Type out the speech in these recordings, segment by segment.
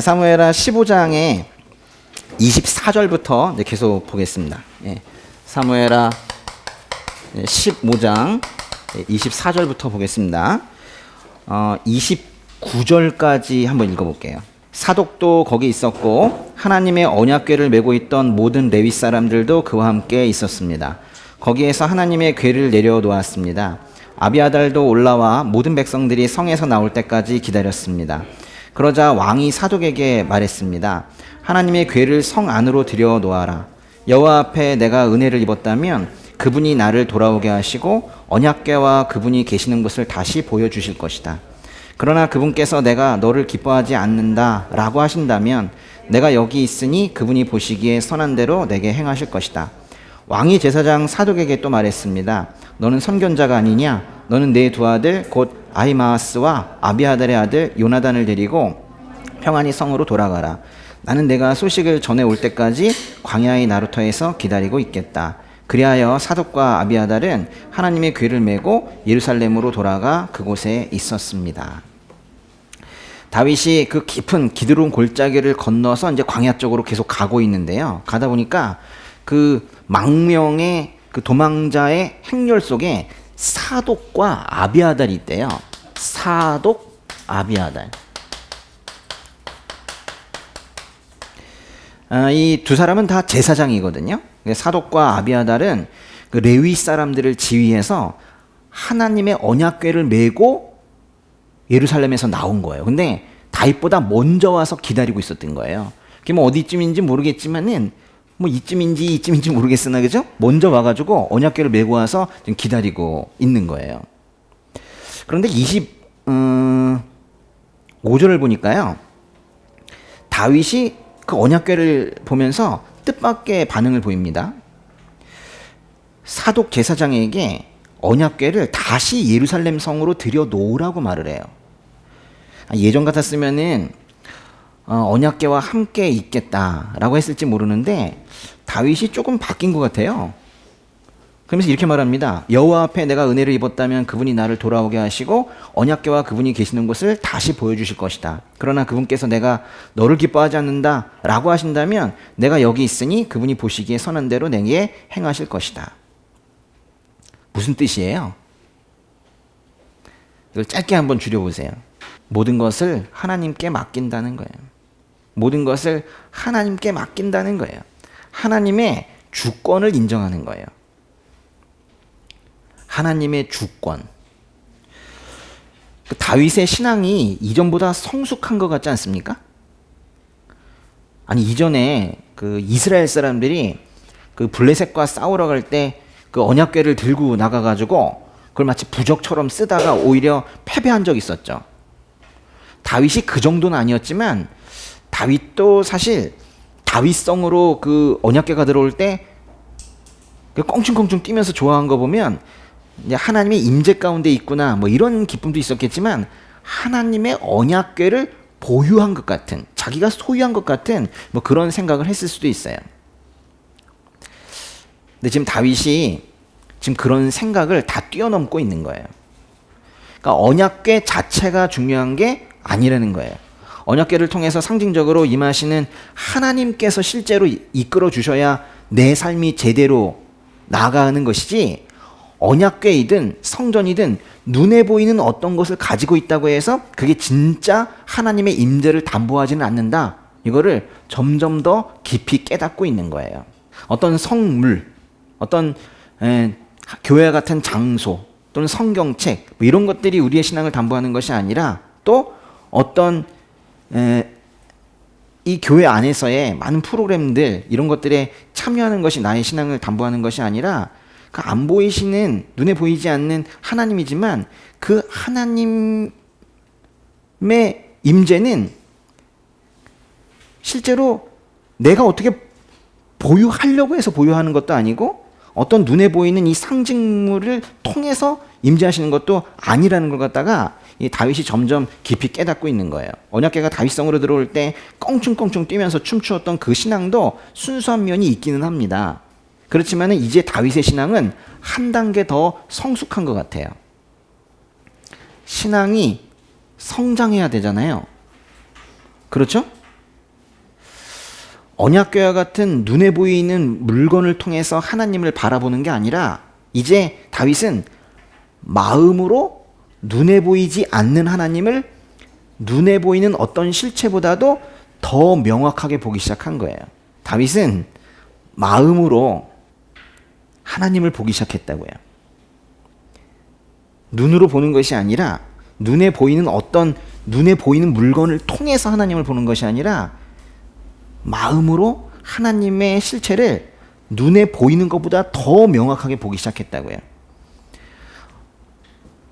사무엘하 15장의 24절부터 계속 보겠습니다. 사무엘하 15장 24절부터 보겠습니다. 29절까지 한번 읽어볼게요. 사독도 거기 있었고 하나님의 언약궤를 메고 있던 모든 레위 사람들도 그와 함께 있었습니다. 거기에서 하나님의 궤를 내려놓았습니다. 아비아달도 올라와 모든 백성들이 성에서 나올 때까지 기다렸습니다. 그러자 왕이 사독에게 말했습니다. 하나님의 궤를 성 안으로 들여놓아라. 여호와 앞에 내가 은혜를 입었다면 그분이 나를 돌아오게 하시고 언약궤와 그분이 계시는 곳을 다시 보여주실 것이다. 그러나 그분께서 내가 너를 기뻐하지 않는다 라고 하신다면 내가 여기 있으니 그분이 보시기에 선한 대로 내게 행하실 것이다. 왕이 제사장 사독에게 또 말했습니다. 너는 선견자가 아니냐? 너는 내 두 아들 곧 아히마아스와 아비아달의 아들 요나단을 데리고 평안히 성으로 돌아가라. 나는 내가 소식을 전해 올 때까지 광야의 나루터에서 기다리고 있겠다. 그리하여 사독과 아비아달은 하나님의 궤를 메고 예루살렘으로 돌아가 그곳에 있었습니다. 다윗이 그 깊은 기드론 골짜기를 건너서 이제 광야 쪽으로 계속 가고 있는데요. 가다 보니까 그 망명의 그 도망자의 행렬 속에 사독과 아비아달이 있대요. 사독, 아비아달. 이 두 사람은 다 제사장이거든요. 사독과 아비아달은 그 레위 사람들을 지휘해서 하나님의 언약궤를 메고 예루살렘에서 나온 거예요. 근데 다윗보다 먼저 와서 기다리고 있었던 거예요. 그게 뭐 어디쯤인지 모르겠지만은 뭐 이쯤인지 모르겠으나 그죠? 먼저 와가지고 언약궤를 메고 와서 지금 기다리고 있는 거예요. 그런데 25절을 보니까요. 다윗이 그 언약궤를 보면서 뜻밖의 반응을 보입니다. 사독 제사장에게 언약궤를 다시 예루살렘 성으로 들여놓으라고 말을 해요. 예전 같았으면은 언약궤와 함께 있겠다라고 했을지 모르는데 다윗이 조금 바뀐 것 같아요. 그러면서 이렇게 말합니다. 여호와 앞에 내가 은혜를 입었다면 그분이 나를 돌아오게 하시고 언약궤와 그분이 계시는 곳을 다시 보여주실 것이다. 그러나 그분께서 내가 너를 기뻐하지 않는다 라고 하신다면 내가 여기 있으니 그분이 보시기에 선한 대로 내게 행하실 것이다. 무슨 뜻이에요? 이걸 짧게 한번 줄여보세요. 모든 것을 하나님께 맡긴다는 거예요. 모든 것을 하나님께 맡긴다는 거예요. 하나님의 주권을 인정하는 거예요. 하나님의 주권. 다윗의 신앙이 이전보다 성숙한 것 같지 않습니까? 아니 이전에 그 이스라엘 사람들이 그 블레셋과 싸우러 갈 때 그 언약궤를 들고 나가가지고 그걸 마치 부적처럼 쓰다가 오히려 패배한 적이 있었죠. 다윗이 그 정도는 아니었지만 다윗도 사실 다윗성으로 그 언약궤가 들어올 때 껑충껑충 뛰면서 좋아한 거 보면 이제 하나님의 임재 가운데 있구나 뭐 이런 기쁨도 있었겠지만 하나님의 언약궤를 보유한 것 같은 자기가 소유한 것 같은 뭐 그런 생각을 했을 수도 있어요. 근데 지금 다윗이 지금 그런 생각을 다 뛰어넘고 있는 거예요. 그러니까 언약궤 자체가 중요한 게 아니라는 거예요. 언약궤를 통해서 상징적으로 임하시는 하나님께서 실제로 이끌어 주셔야 내 삶이 제대로 나아가는 것이지 언약궤이든 성전이든 눈에 보이는 어떤 것을 가지고 있다고 해서 그게 진짜 하나님의 임재를 담보하지는 않는다. 이거를 점점 더 깊이 깨닫고 있는 거예요. 어떤 성물, 어떤 교회 같은 장소 또는 성경책 뭐 이런 것들이 우리의 신앙을 담보하는 것이 아니라 또 어떤 이 교회 안에서의 많은 프로그램들 이런 것들에 참여하는 것이 나의 신앙을 담보하는 것이 아니라 그 안 보이시는 눈에 보이지 않는 하나님이지만 그 하나님의 임재는 실제로 내가 어떻게 보유하려고 해서 보유하는 것도 아니고 어떤 눈에 보이는 이 상징물을 통해서 임재하시는 것도 아니라는 걸 갖다가 이 다윗이 점점 깊이 깨닫고 있는 거예요. 언약궤가 다윗성으로 들어올 때 껑충껑충 뛰면서 춤추었던 그 신앙도 순수한 면이 있기는 합니다. 그렇지만 이제 다윗의 신앙은 한 단계 더 성숙한 것 같아요. 신앙이 성장해야 되잖아요. 그렇죠? 언약궤와 같은 눈에 보이는 물건을 통해서 하나님을 바라보는 게 아니라 이제 다윗은 마음으로 눈에 보이지 않는 하나님을 눈에 보이는 어떤 실체보다도 더 명확하게 보기 시작한 거예요. 다윗은 마음으로 하나님을 보기 시작했다고요. 눈으로 보는 것이 아니라 눈에 보이는 물건을 통해서 하나님을 보는 것이 아니라 마음으로 하나님의 실체를 눈에 보이는 것보다 더 명확하게 보기 시작했다고요.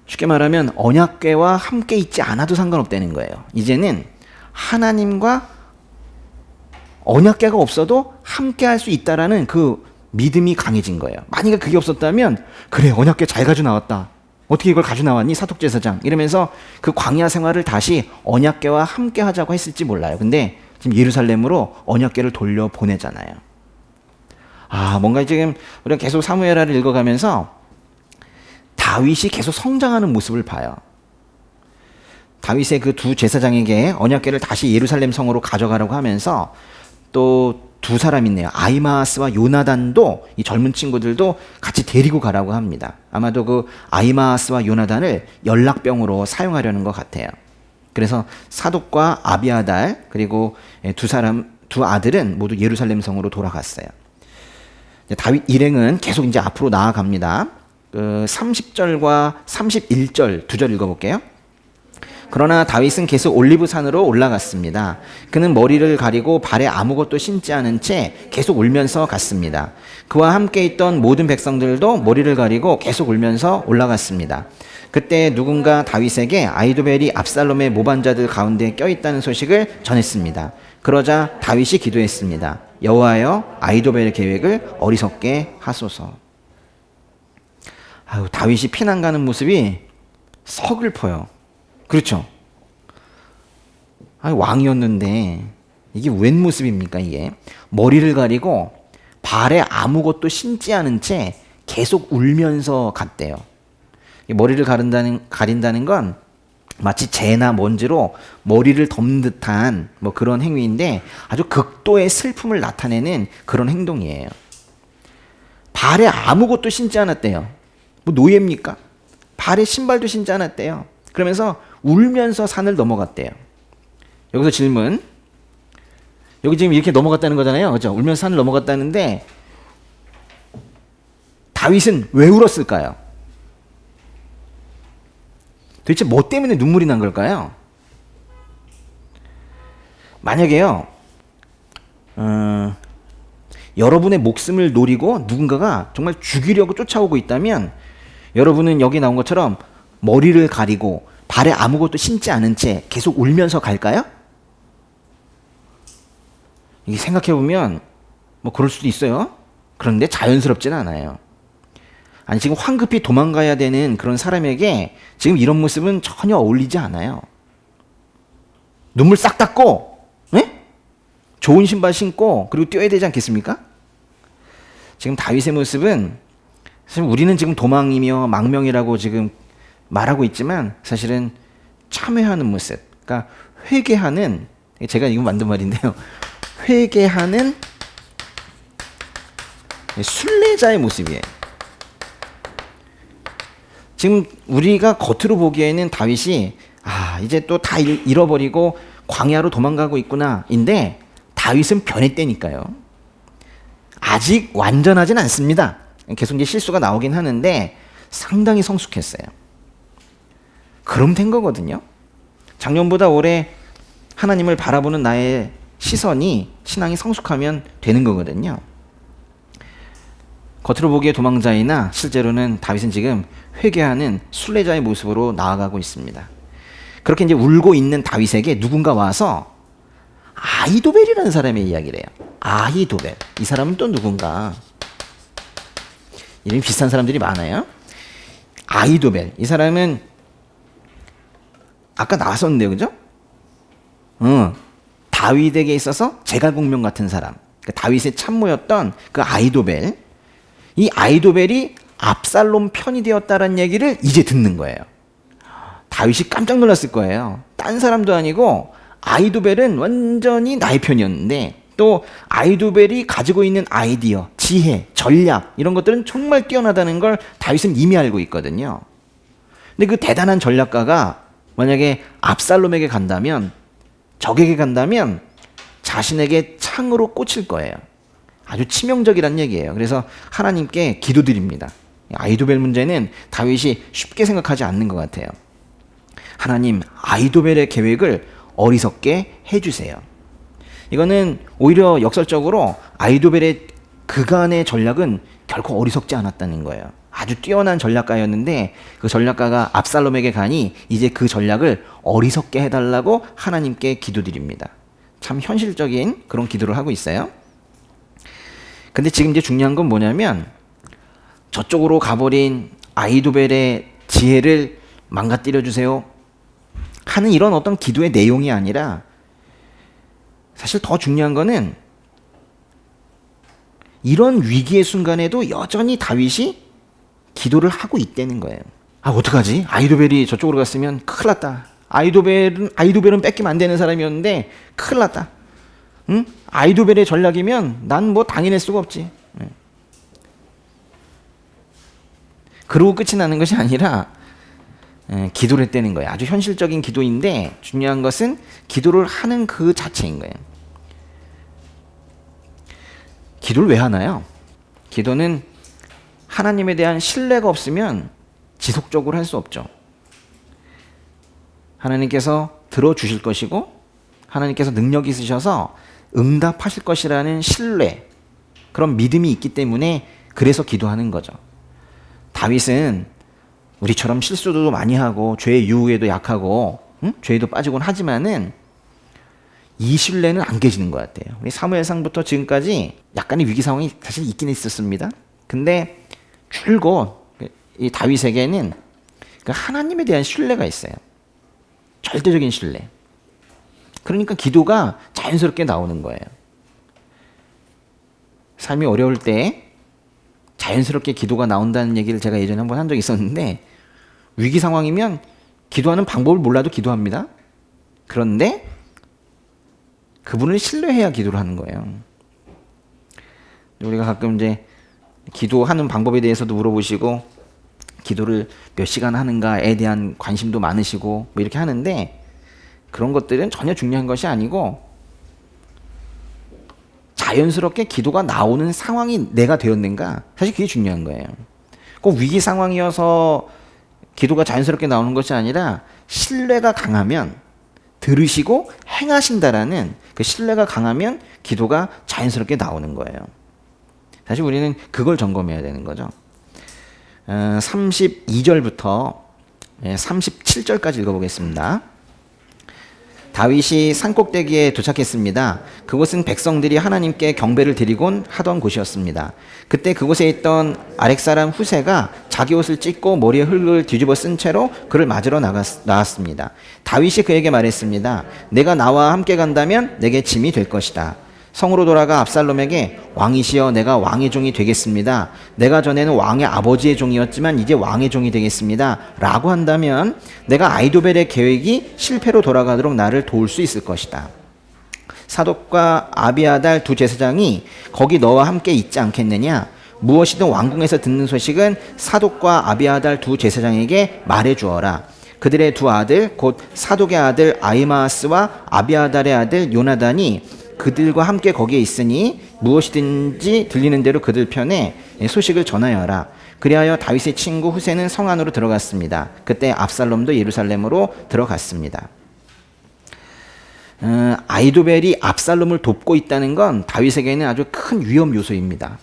쉽게 말하면 언약궤와 함께 있지 않아도 상관없다는 거예요. 이제는 하나님과 언약궤가 없어도 함께 할 수 있다라는 그 믿음이 강해진 거예요. 만약에 그게 없었다면 그래 언약궤 잘 가져 나왔다. 어떻게 이걸 가져 나왔니? 사독제사장. 이러면서 그 광야 생활을 다시 언약궤와 함께 하자고 했을지 몰라요. 근데 지금 예루살렘으로 언약궤를 돌려보내잖아요. 뭔가 지금 우리가 계속 사무엘하를 읽어가면서 다윗이 계속 성장하는 모습을 봐요. 다윗의 그 두 제사장에게 언약궤를 다시 예루살렘 성으로 가져가라고 하면서 또 두 사람 있네요. 아히마아스와 요나단도 이 젊은 친구들도 같이 데리고 가라고 합니다. 아마도 그 아히마아스와 요나단을 연락병으로 사용하려는 것 같아요. 그래서 사독과 아비아달 그리고 두 아들은 모두 예루살렘 성으로 돌아갔어요. 다윗 일행은 계속 이제 앞으로 나아갑니다. 30절과 31절 두 절 읽어볼게요. 그러나 다윗은 계속 올리브산으로 올라갔습니다. 그는 머리를 가리고 발에 아무것도 신지 않은 채 계속 울면서 갔습니다. 그와 함께 있던 모든 백성들도 머리를 가리고 계속 울면서 올라갔습니다. 그때 누군가 다윗에게 아히도벨이 압살롬의 모반자들 가운데 껴있다는 소식을 전했습니다. 그러자 다윗이 기도했습니다. 여호와여, 아히도벨의 계획을 어리석게 하소서. 다윗이 피난 가는 모습이 서글퍼요. 그렇죠? 왕이었는데 이게 웬 모습입니까? 이게 머리를 가리고 발에 아무것도 신지 않은 채 계속 울면서 갔대요. 머리를 가린다는 건 마치 재나 먼지로 머리를 덮는 듯한 뭐 그런 행위인데 아주 극도의 슬픔을 나타내는 그런 행동이에요. 발에 아무것도 신지 않았대요. 뭐 노예입니까? 발에 신발도 신지 않았대요. 그러면서 울면서 산을 넘어갔대요. 여기서 질문. 여기 지금 이렇게 넘어갔다는 거잖아요. 그렇죠? 울면서 산을 넘어갔다는데 다윗은 왜 울었을까요? 도대체 뭐 때문에 눈물이 난 걸까요? 만약에요, 여러분의 목숨을 노리고 누군가가 정말 죽이려고 쫓아오고 있다면 여러분은 여기 나온 것처럼 머리를 가리고 발에 아무것도 신지 않은 채 계속 울면서 갈까요? 이게 생각해보면 뭐 그럴 수도 있어요. 그런데 자연스럽지는 않아요. 아니 지금 황급히 도망가야 되는 그런 사람에게 지금 이런 모습은 전혀 어울리지 않아요. 눈물 싹 닦고 좋은 신발 신고 그리고 뛰어야 되지 않겠습니까? 지금 다윗의 모습은 사실 우리는 지금 도망이며 망명이라고 지금 말하고 있지만 사실은 참회하는 모습, 그러니까 회개하는, 제가 이거 만든 말인데요, 회개하는 순례자의 모습이에요. 지금 우리가 겉으로 보기에는 다윗이 이제 또 다 잃어버리고 광야로 도망가고 있구나인데 다윗은 변했다니까요. 아직 완전하진 않습니다. 계속 이제 실수가 나오긴 하는데 상당히 성숙했어요. 그럼 된 거거든요. 작년보다 올해 하나님을 바라보는 나의 시선이, 신앙이 성숙하면 되는 거거든요. 겉으로 보기에 도망자이나 실제로는 다윗은 지금 회개하는 순례자의 모습으로 나아가고 있습니다. 그렇게 이제 울고 있는 다윗에게 누군가 와서 아히도벨이라는 사람의 이야기를 해요. 아히도벨. 이 사람은 또 누군가? 이름이 비슷한 사람들이 많아요. 아히도벨. 이 사람은 아까 나왔었는데요, 그죠? 다윗에게 있어서 제갈공명 같은 사람. 그러니까 다윗의 참모였던 그 아히도벨. 이 아히도벨이 압살롬 편이 되었다는 얘기를 이제 듣는 거예요. 다윗이 깜짝 놀랐을 거예요. 딴 사람도 아니고 아히도벨은 완전히 나의 편이었는데 또 아히도벨이 가지고 있는 아이디어, 지혜, 전략 이런 것들은 정말 뛰어나다는 걸 다윗은 이미 알고 있거든요. 근데 그 대단한 전략가가 만약에 압살롬에게 간다면, 적에게 간다면 자신에게 창으로 꽂힐 거예요. 아주 치명적이란 얘기예요. 그래서 하나님께 기도드립니다. 아히도벨 문제는 다윗이 쉽게 생각하지 않는 것 같아요. 하나님, 아히도벨의 계획을 어리석게 해주세요. 이거는 오히려 역설적으로 아히도벨의 그간의 전략은 결코 어리석지 않았다는 거예요. 아주 뛰어난 전략가였는데 그 전략가가 압살롬에게 가니 이제 그 전략을 어리석게 해달라고 하나님께 기도드립니다. 참 현실적인 그런 기도를 하고 있어요. 근데 지금 이제 중요한 건 뭐냐면 저쪽으로 가버린 아히도벨의 지혜를 망가뜨려 주세요 하는 이런 어떤 기도의 내용이 아니라, 사실 더 중요한 거는 이런 위기의 순간에도 여전히 다윗이 기도를 하고 있다는 거예요. 아, 어떡하지? 아히도벨이 저쪽으로 갔으면 큰일 났다. 아히도벨은 뺏기면 안 되는 사람이었는데 큰일 났다. 응? 아히도벨의 전략이면 난 뭐 당해낼 수가 없지. 그러고 끝이 나는 것이 아니라 기도를 했다는 거예요. 아주 현실적인 기도인데 중요한 것은 기도를 하는 그 자체인 거예요. 기도를 왜 하나요? 기도는 하나님에 대한 신뢰가 없으면 지속적으로 할 수 없죠. 하나님께서 들어주실 것이고 하나님께서 능력이 있으셔서 응답하실 것이라는 신뢰, 그런 믿음이 있기 때문에 그래서 기도하는 거죠. 다윗은 우리처럼 실수도 많이 하고 죄의 유혹에도 약하고 죄에도 빠지곤 하지만은 이 신뢰는 안 깨지는 것 같아요. 우리 사무엘상부터 지금까지 약간의 위기 상황이 사실 있긴 있었습니다. 근데 줄곧 이 다윗에게는 하나님에 대한 신뢰가 있어요. 절대적인 신뢰. 그러니까 기도가 자연스럽게 나오는 거예요. 삶이 어려울 때 자연스럽게 기도가 나온다는 얘기를 제가 예전에 한번 한 적이 있었는데, 위기 상황이면 기도하는 방법을 몰라도 기도합니다. 그런데 그분을 신뢰해야 기도를 하는 거예요. 우리가 가끔 이제 기도하는 방법에 대해서도 물어보시고 기도를 몇 시간 하는가에 대한 관심도 많으시고 뭐 이렇게 하는데, 그런 것들은 전혀 중요한 것이 아니고 자연스럽게 기도가 나오는 상황이 내가 되었는가, 사실 그게 중요한 거예요. 꼭 위기 상황이어서 기도가 자연스럽게 나오는 것이 아니라 신뢰가 강하면, 들으시고 행하신다라는 그 신뢰가 강하면 기도가 자연스럽게 나오는 거예요. 사실 우리는 그걸 점검해야 되는 거죠. 32절부터 37절까지 읽어보겠습니다. 다윗이 산꼭대기에 도착했습니다. 그곳은 백성들이 하나님께 경배를 드리곤 하던 곳이었습니다. 그때 그곳에 있던 아렉 사람 후세가 자기 옷을 찢고 머리에 흙을 뒤집어 쓴 채로 그를 맞으러 나왔습니다. 다윗이 그에게 말했습니다. 내가 나와 함께 간다면 내게 짐이 될 것이다. 성으로 돌아가 압살롬에게 왕이시여 내가 왕의 종이 되겠습니다. 내가 전에는 왕의 아버지의 종이었지만 이제 왕의 종이 되겠습니다. 라고 한다면 내가 아히도벨의 계획이 실패로 돌아가도록 나를 도울 수 있을 것이다. 사독과 아비아달 두 제사장이 거기 너와 함께 있지 않겠느냐? 무엇이든 왕궁에서 듣는 소식은 사독과 아비아달 두 제사장에게 말해 주어라. 그들의 두 아들 곧 사독의 아들 아히마아스와 아비아달의 아들 요나단이 그들과 함께 거기에 있으니 무엇이든지 들리는 대로 그들 편에 소식을 전하여라. 그리하여 다윗의 친구 후세는 성 안으로 들어갔습니다. 그때 압살롬도 예루살렘으로 들어갔습니다. 아히도벨이 압살롬을 돕고 있다는 건 다윗에게는 아주 큰 위험 요소입니다.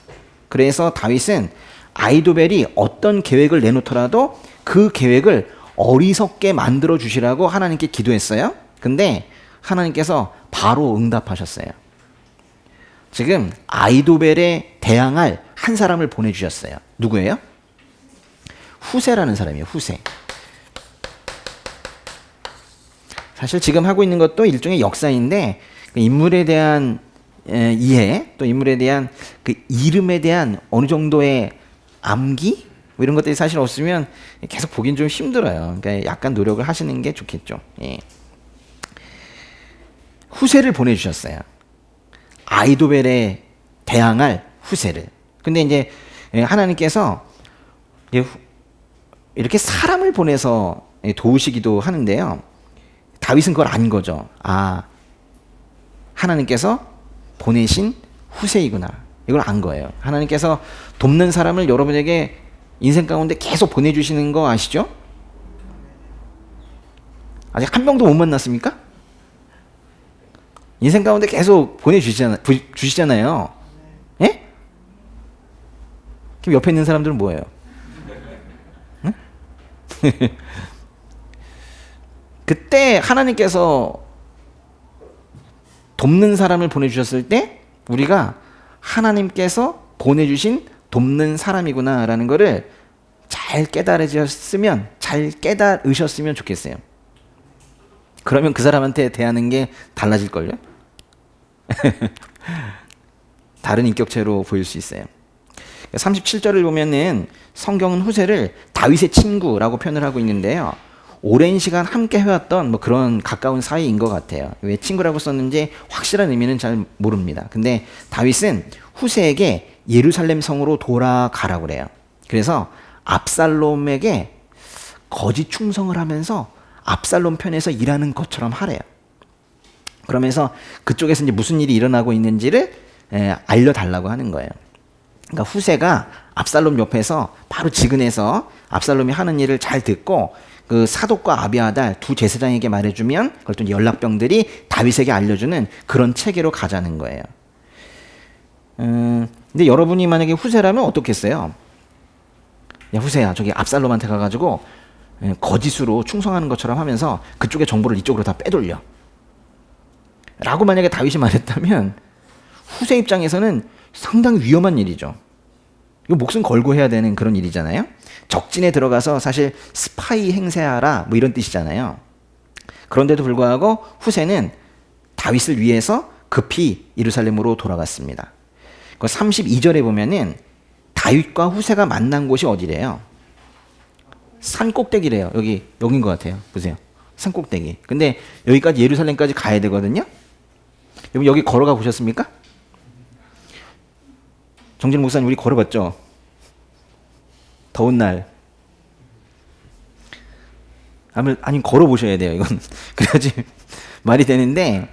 그래서 다윗은 아히도벨이 어떤 계획을 내놓더라도 그 계획을 어리석게 만들어 주시라고 하나님께 기도했어요. 근데 하나님께서 바로 응답하셨어요. 지금 아히도벨에 대항할 한 사람을 보내주셨어요. 누구예요? 후세라는 사람이에요. 후세. 사실 지금 하고 있는 것도 일종의 역사인데, 그 인물에 대한 이해, 또 인물에 대한 그 이름에 대한 어느 정도의 암기, 뭐 이런 것들이 사실 없으면 계속 보긴 좀 힘들어요. 그러니까 약간 노력을 하시는 게 좋겠죠. 예. 후세를 보내주셨어요. 아이도벨에 대항할 후세를. 근데 이제 하나님께서 이렇게 사람을 보내서 도우시기도 하는데요. 다윗은 그걸 안 거죠. 아, 하나님께서 보내신 후세이구나. 이걸 안 거예요. 하나님께서 돕는 사람을 여러분에게 인생 가운데 계속 보내주시는 거 아시죠? 아직 한 명도 못 만났습니까? 인생 가운데 계속 보내주시잖아요. 예? 그럼 옆에 있는 사람들은 뭐예요? 응? 그때 하나님께서 돕는 사람을 보내주셨을 때 우리가 하나님께서 보내주신 돕는 사람이구나라는 거를 잘 깨달으셨으면 좋겠어요. 그러면 그 사람한테 대하는 게 달라질걸요? 다른 인격체로 보일 수 있어요. 37절을 보면은 성경은 후세를 다윗의 친구라고 표현을 하고 있는데요. 오랜 시간 함께 해왔던 뭐 그런 가까운 사이인 것 같아요. 왜 친구라고 썼는지 확실한 의미는 잘 모릅니다. 근데 다윗은 후세에게 예루살렘 성으로 돌아가라고 그래요. 그래서 압살롬에게 거짓 충성을 하면서 압살롬 편에서 일하는 것처럼 하래요. 그러면서 그쪽에서 이제 무슨 일이 일어나고 있는지를 알려달라고 하는 거예요. 그러니까 후세가 압살롬 옆에서 바로 지근해서 압살롬이 하는 일을 잘 듣고 그 사독과 아비아달 두 제사장에게 말해주면 그걸 또 연락병들이 다윗에게 알려주는 그런 체계로 가자는 거예요. 근데 여러분이 만약에 후세라면 어떻겠어요? 야, 후세야, 저기 압살롬한테 가가지고 거짓으로 충성하는 것처럼 하면서 그쪽의 정보를 이쪽으로 다 빼돌려. 라고 만약에 다윗이 말했다면 후세 입장에서는 상당히 위험한 일이죠. 이거 목숨 걸고 해야 되는 그런 일이잖아요. 적진에 들어가서 사실 스파이 행세하라 뭐 이런 뜻이잖아요. 그런데도 불구하고 후세는 다윗을 위해서 급히 예루살렘으로 돌아갔습니다. 32절에 보면은 다윗과 후세가 만난 곳이 어디래요? 산 꼭대기래요. 여긴 것 같아요. 보세요. 산 꼭대기. 근데 여기까지 예루살렘까지 가야 되거든요. 여러분 여기 걸어가 보셨습니까? 정진 목사님 우리 걸어봤죠? 더운 날. 아니 걸어보셔야 돼요. 이건 그래야지 말이 되는데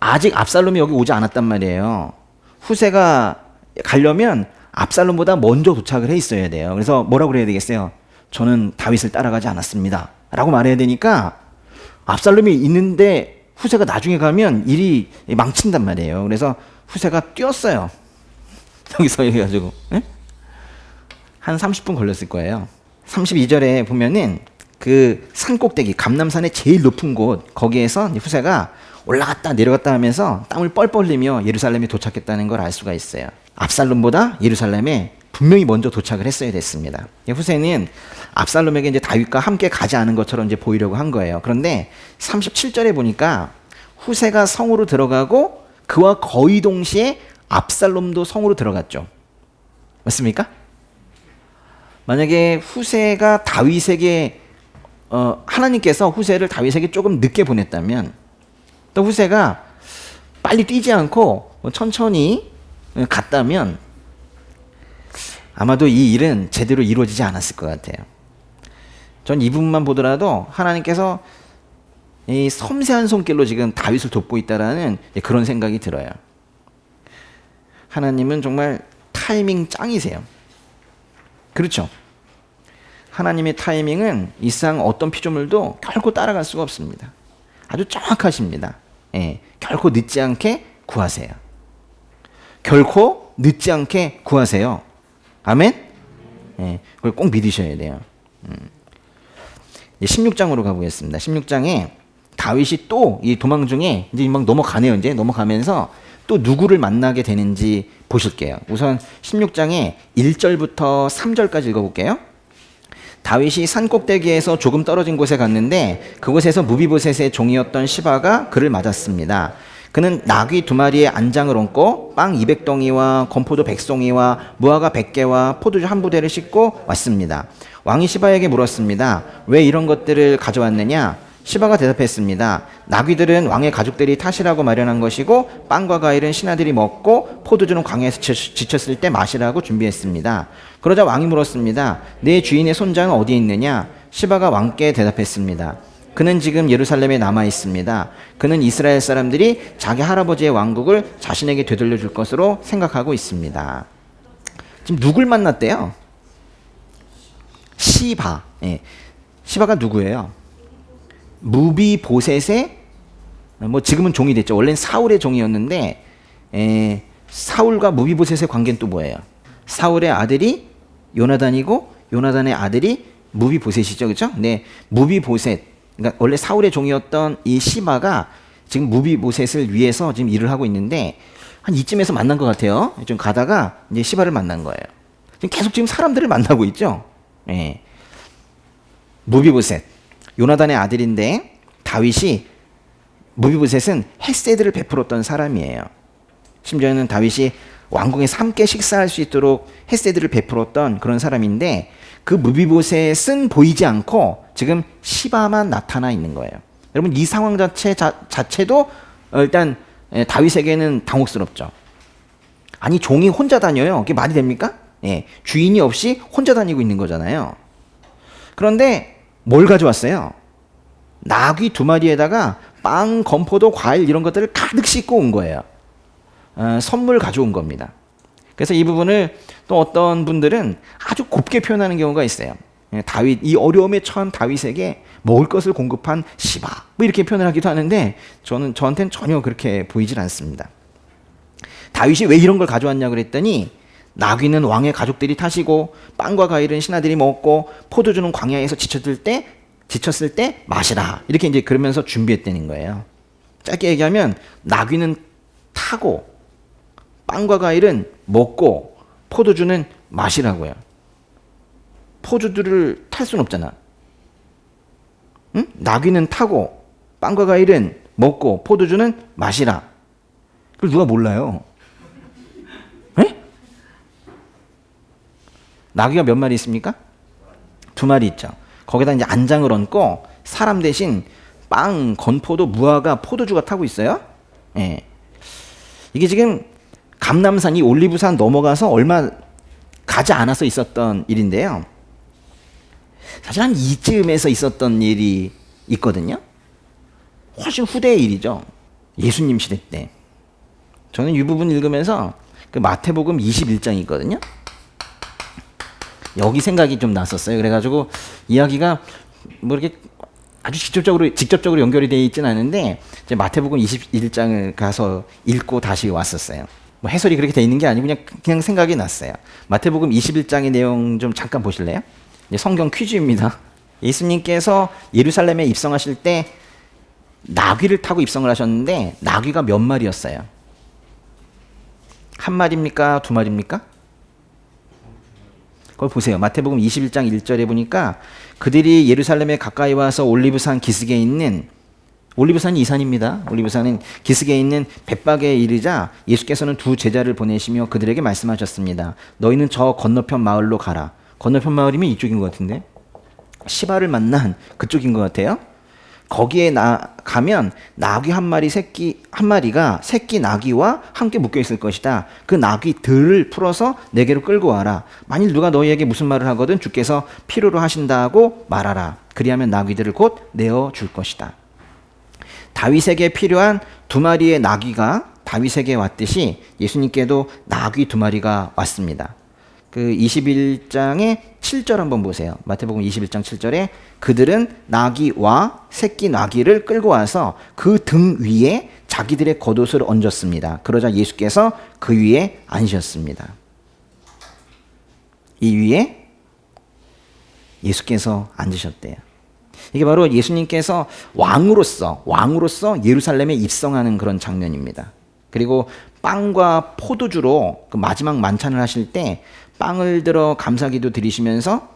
아직 압살롬이 여기 오지 않았단 말이에요. 후세가 가려면 압살롬보다 먼저 도착을 해 있어야 돼요. 그래서 뭐라고 그래야 되겠어요? 저는 다윗을 따라가지 않았습니다. 라고 말해야 되니까 압살롬이 있는데 후세가 나중에 가면 일이 망친단 말이에요. 그래서 후세가 뛰었어요. 여기서 해가지고 한 30분 걸렸을 거예요. 32절에 보면은 그 산 꼭대기 감람산의 제일 높은 곳 거기에서 후세가 올라갔다 내려갔다 하면서 땀을 뻘뻘 흘리며 예루살렘에 도착했다는 걸 알 수가 있어요. 압살롬보다 예루살렘에 분명히 먼저 도착을 했어야 됐습니다. 후세는 압살롬에게 이제 다윗과 함께 가지 않은 것처럼 이제 보이려고 한 거예요. 그런데 37절에 보니까 후세가 성으로 들어가고 그와 거의 동시에 압살롬도 성으로 들어갔죠. 맞습니까? 만약에 후세가 다윗에게 하나님께서 후세를 다윗에게 조금 늦게 보냈다면 또 후세가 빨리 뛰지 않고 천천히 갔다면 아마도 이 일은 제대로 이루어지지 않았을 것 같아요. 전 이 부분만 보더라도 하나님께서 이 섬세한 손길로 지금 다윗을 돕고 있다라는 그런 생각이 들어요. 하나님은 정말 타이밍 짱이세요. 그렇죠? 하나님의 타이밍은 이 세상 어떤 피조물도 결코 따라갈 수가 없습니다. 아주 정확하십니다. 예, 결코 늦지 않게 구하세요. 결코 늦지 않게 구하세요. 아멘? 예, 그걸 꼭 믿으셔야 돼요. 16장으로 가보겠습니다. 16장에 다윗이 또 이 도망 중에 이제 막 넘어가네요. 이제 넘어가면서 또 누구를 만나게 되는지 보실게요. 우선 16장에 1절부터 3절까지 읽어볼게요. 다윗이 산 꼭대기에서 조금 떨어진 곳에 갔는데 그곳에서 무비보셋의 종이었던 시바가 그를 맞았습니다. 그는 나귀 2마리의 안장을 얹고 빵 200덩이와 건포도 100송이와 무화과 100개와 포도주 한 부대를 싣고 왔습니다. 왕이 시바에게 물었습니다. 왜 이런 것들을 가져왔느냐? 시바가 대답했습니다. 나귀들은 왕의 가족들이 타시라고 마련한 것이고 빵과 과일은 신하들이 먹고 포도주는 광야에서 지쳤을 때 마시라고 준비했습니다. 그러자 왕이 물었습니다. 내 주인의 손자는 어디에 있느냐? 시바가 왕께 대답했습니다. 그는 지금 예루살렘에 남아 있습니다. 그는 이스라엘 사람들이 자기 할아버지의 왕국을 자신에게 되돌려 줄 것으로 생각하고 있습니다. 지금 누굴 만났대요? 시바. 예. 시바가 누구예요? 무비보셋의 지금은 종이 됐죠. 원래는 사울의 종이었는데 사울과 무비보셋의 관계는 또 뭐예요? 사울의 아들이 요나단이고 요나단의 아들이 무비보셋이죠, 그렇죠? 네, 무비보셋. 그러니까 원래 사울의 종이었던 이 시바가 지금 무비보셋을 위해서 지금 일을 하고 있는데 한 이쯤에서 만난 것 같아요. 좀 가다가 이제 시바를 만난 거예요. 지금 계속 지금 사람들을 만나고 있죠. 네. 무비보셋. 요나단의 아들인데 다윗이 무비보셋은 헤세드를 베풀었던 사람이에요. 심지어는 다윗이 왕궁에서 함께 식사할 수 있도록 헤세드를 베풀었던 그런 사람인데 그 무비보셋은 보이지 않고 지금 시바만 나타나 있는 거예요. 여러분 이 상황 자체도 일단 다윗에게는 당혹스럽죠. 아니 종이 혼자 다녀요. 그게 말이 됩니까? 예, 주인이 없이 혼자 다니고 있는 거잖아요. 그런데 뭘 가져왔어요? 나귀 2마리에다가 빵, 건포도, 과일 이런 것들을 가득 싣고 온 거예요. 선물 가져온 겁니다. 그래서 이 부분을 또 어떤 분들은 아주 곱게 표현하는 경우가 있어요. 다윗, 이 어려움에 처한 다윗에게 먹을 것을 공급한 시바 뭐 이렇게 표현을 하기도 하는데 저한테는 전혀 그렇게 보이질 않습니다. 다윗이 왜 이런 걸 가져왔냐 그랬더니 나귀는 왕의 가족들이 타시고 빵과 과일은 신하들이 먹고 포도주는 광야에서 지쳤을 때 마시라. 이렇게 이제 그러면서 준비했다는 거예요. 짧게 얘기하면 나귀는 타고 빵과 과일은 먹고 포도주는 마시라고요. 포도주를 탈 수는 없잖아. 응? 나귀는 타고 빵과 과일은 먹고 포도주는 마시라. 그걸 누가 몰라요? 나귀가 몇 마리 있습니까? 2마리 있죠. 거기다 이제 안장을 얹고 사람 대신 빵, 건포도, 무화과, 포도주가 타고 있어요. 예. 이게 지금 감람산, 이 올리브산 넘어가서 얼마 가지 않아서 있었던 일인데요. 사실 한 이쯤에서 있었던 일이 있거든요. 훨씬 후대의 일이죠. 예수님 시대 때. 저는 이 부분 읽으면서 그 마태복음 21장이 있거든요. 여기 생각이 좀 났었어요. 그래가지고 이야기가 뭐 이렇게 아주 직접적으로 연결이 되어 있지는 않은데 이제 마태복음 21장을 가서 읽고 다시 왔었어요. 뭐 해설이 그렇게 돼 있는 게 아니고 그냥 생각이 났어요. 마태복음 21장의 내용 좀 잠깐 보실래요? 이제 성경 퀴즈입니다. 예수님께서 예루살렘에 입성하실 때 나귀를 타고 입성을 하셨는데 나귀가 몇 마리였어요? 1마리입니까? 2마리입니까? 그걸 보세요. 마태복음 21장 1절에 보니까 그들이 예루살렘에 가까이 와서 올리브산 기슭에 있는, 올리브산이 이 산입니다. 올리브산은 기슭에 있는 벳박에 이르자 예수께서는 2 제자를 보내시며 그들에게 말씀하셨습니다. 너희는 저 건너편 마을로 가라. 건너편 마을이면 이쪽인 것 같은데 시바를 만난 그쪽인 것 같아요. 거기에 가면 나귀 한 마리가 새끼 나귀와 함께 묶여 있을 것이다. 그 나귀들을 풀어서 내게로 끌고 와라. 만일 누가 너희에게 무슨 말을 하거든 주께서 필요로 하신다고 말하라. 그리하면 나귀들을 곧 내어 줄 것이다. 다윗에게 필요한 2마리의 나귀가 다윗에게 왔듯이 예수님께도 나귀 2마리가 왔습니다. 그 21장의 7절 한번 보세요. 마태복음 21장 7절에 그들은 나귀와 새끼 나귀를 끌고 와서 그 등 위에 자기들의 겉옷을 얹었습니다. 그러자 예수께서 그 위에 앉으셨습니다. 이 위에 예수께서 앉으셨대요. 이게 바로 예수님께서 왕으로서 예루살렘에 입성하는 그런 장면입니다. 그리고 빵과 포도주로 그 마지막 만찬을 하실 때 빵을 들어 감사기도 드리시면서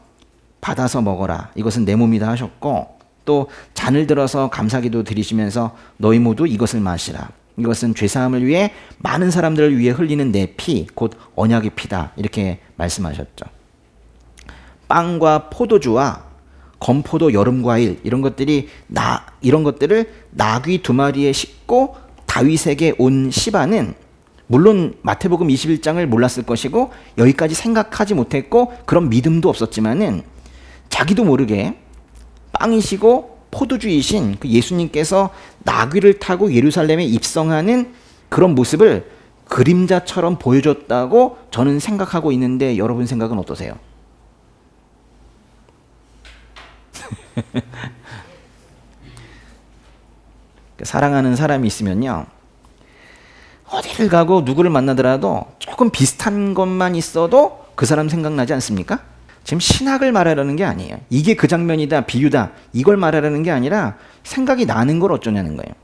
받아서 먹어라. 이것은 내 몸이다 하셨고 또 잔을 들어서 감사기도 드리시면서 너희 모두 이것을 마시라. 이것은 죄사함을 위해 많은 사람들을 위해 흘리는 내 피, 곧 언약의 피다. 이렇게 말씀하셨죠. 빵과 포도주와 건포도, 여름과일 이런 것들을 나귀 2마리에 싣고 다윗에게 온 시바는 물론 마태복음 21장을 몰랐을 것이고 여기까지 생각하지 못했고 그런 믿음도 없었지만은 자기도 모르게 빵이시고 포도주이신 그 예수님께서 나귀를 타고 예루살렘에 입성하는 그런 모습을 그림자처럼 보여줬다고 저는 생각하고 있는데 여러분 생각은 어떠세요? 사랑하는 사람이 있으면요, 어디를 가고 누구를 만나더라도 조금 비슷한 것만 있어도 그 사람 생각나지 않습니까? 지금 신학을 말하려는 게 아니에요. 이게 그 장면이다, 비유다, 이걸 말하려는 게 아니라 생각이 나는 걸 어쩌냐는 거예요.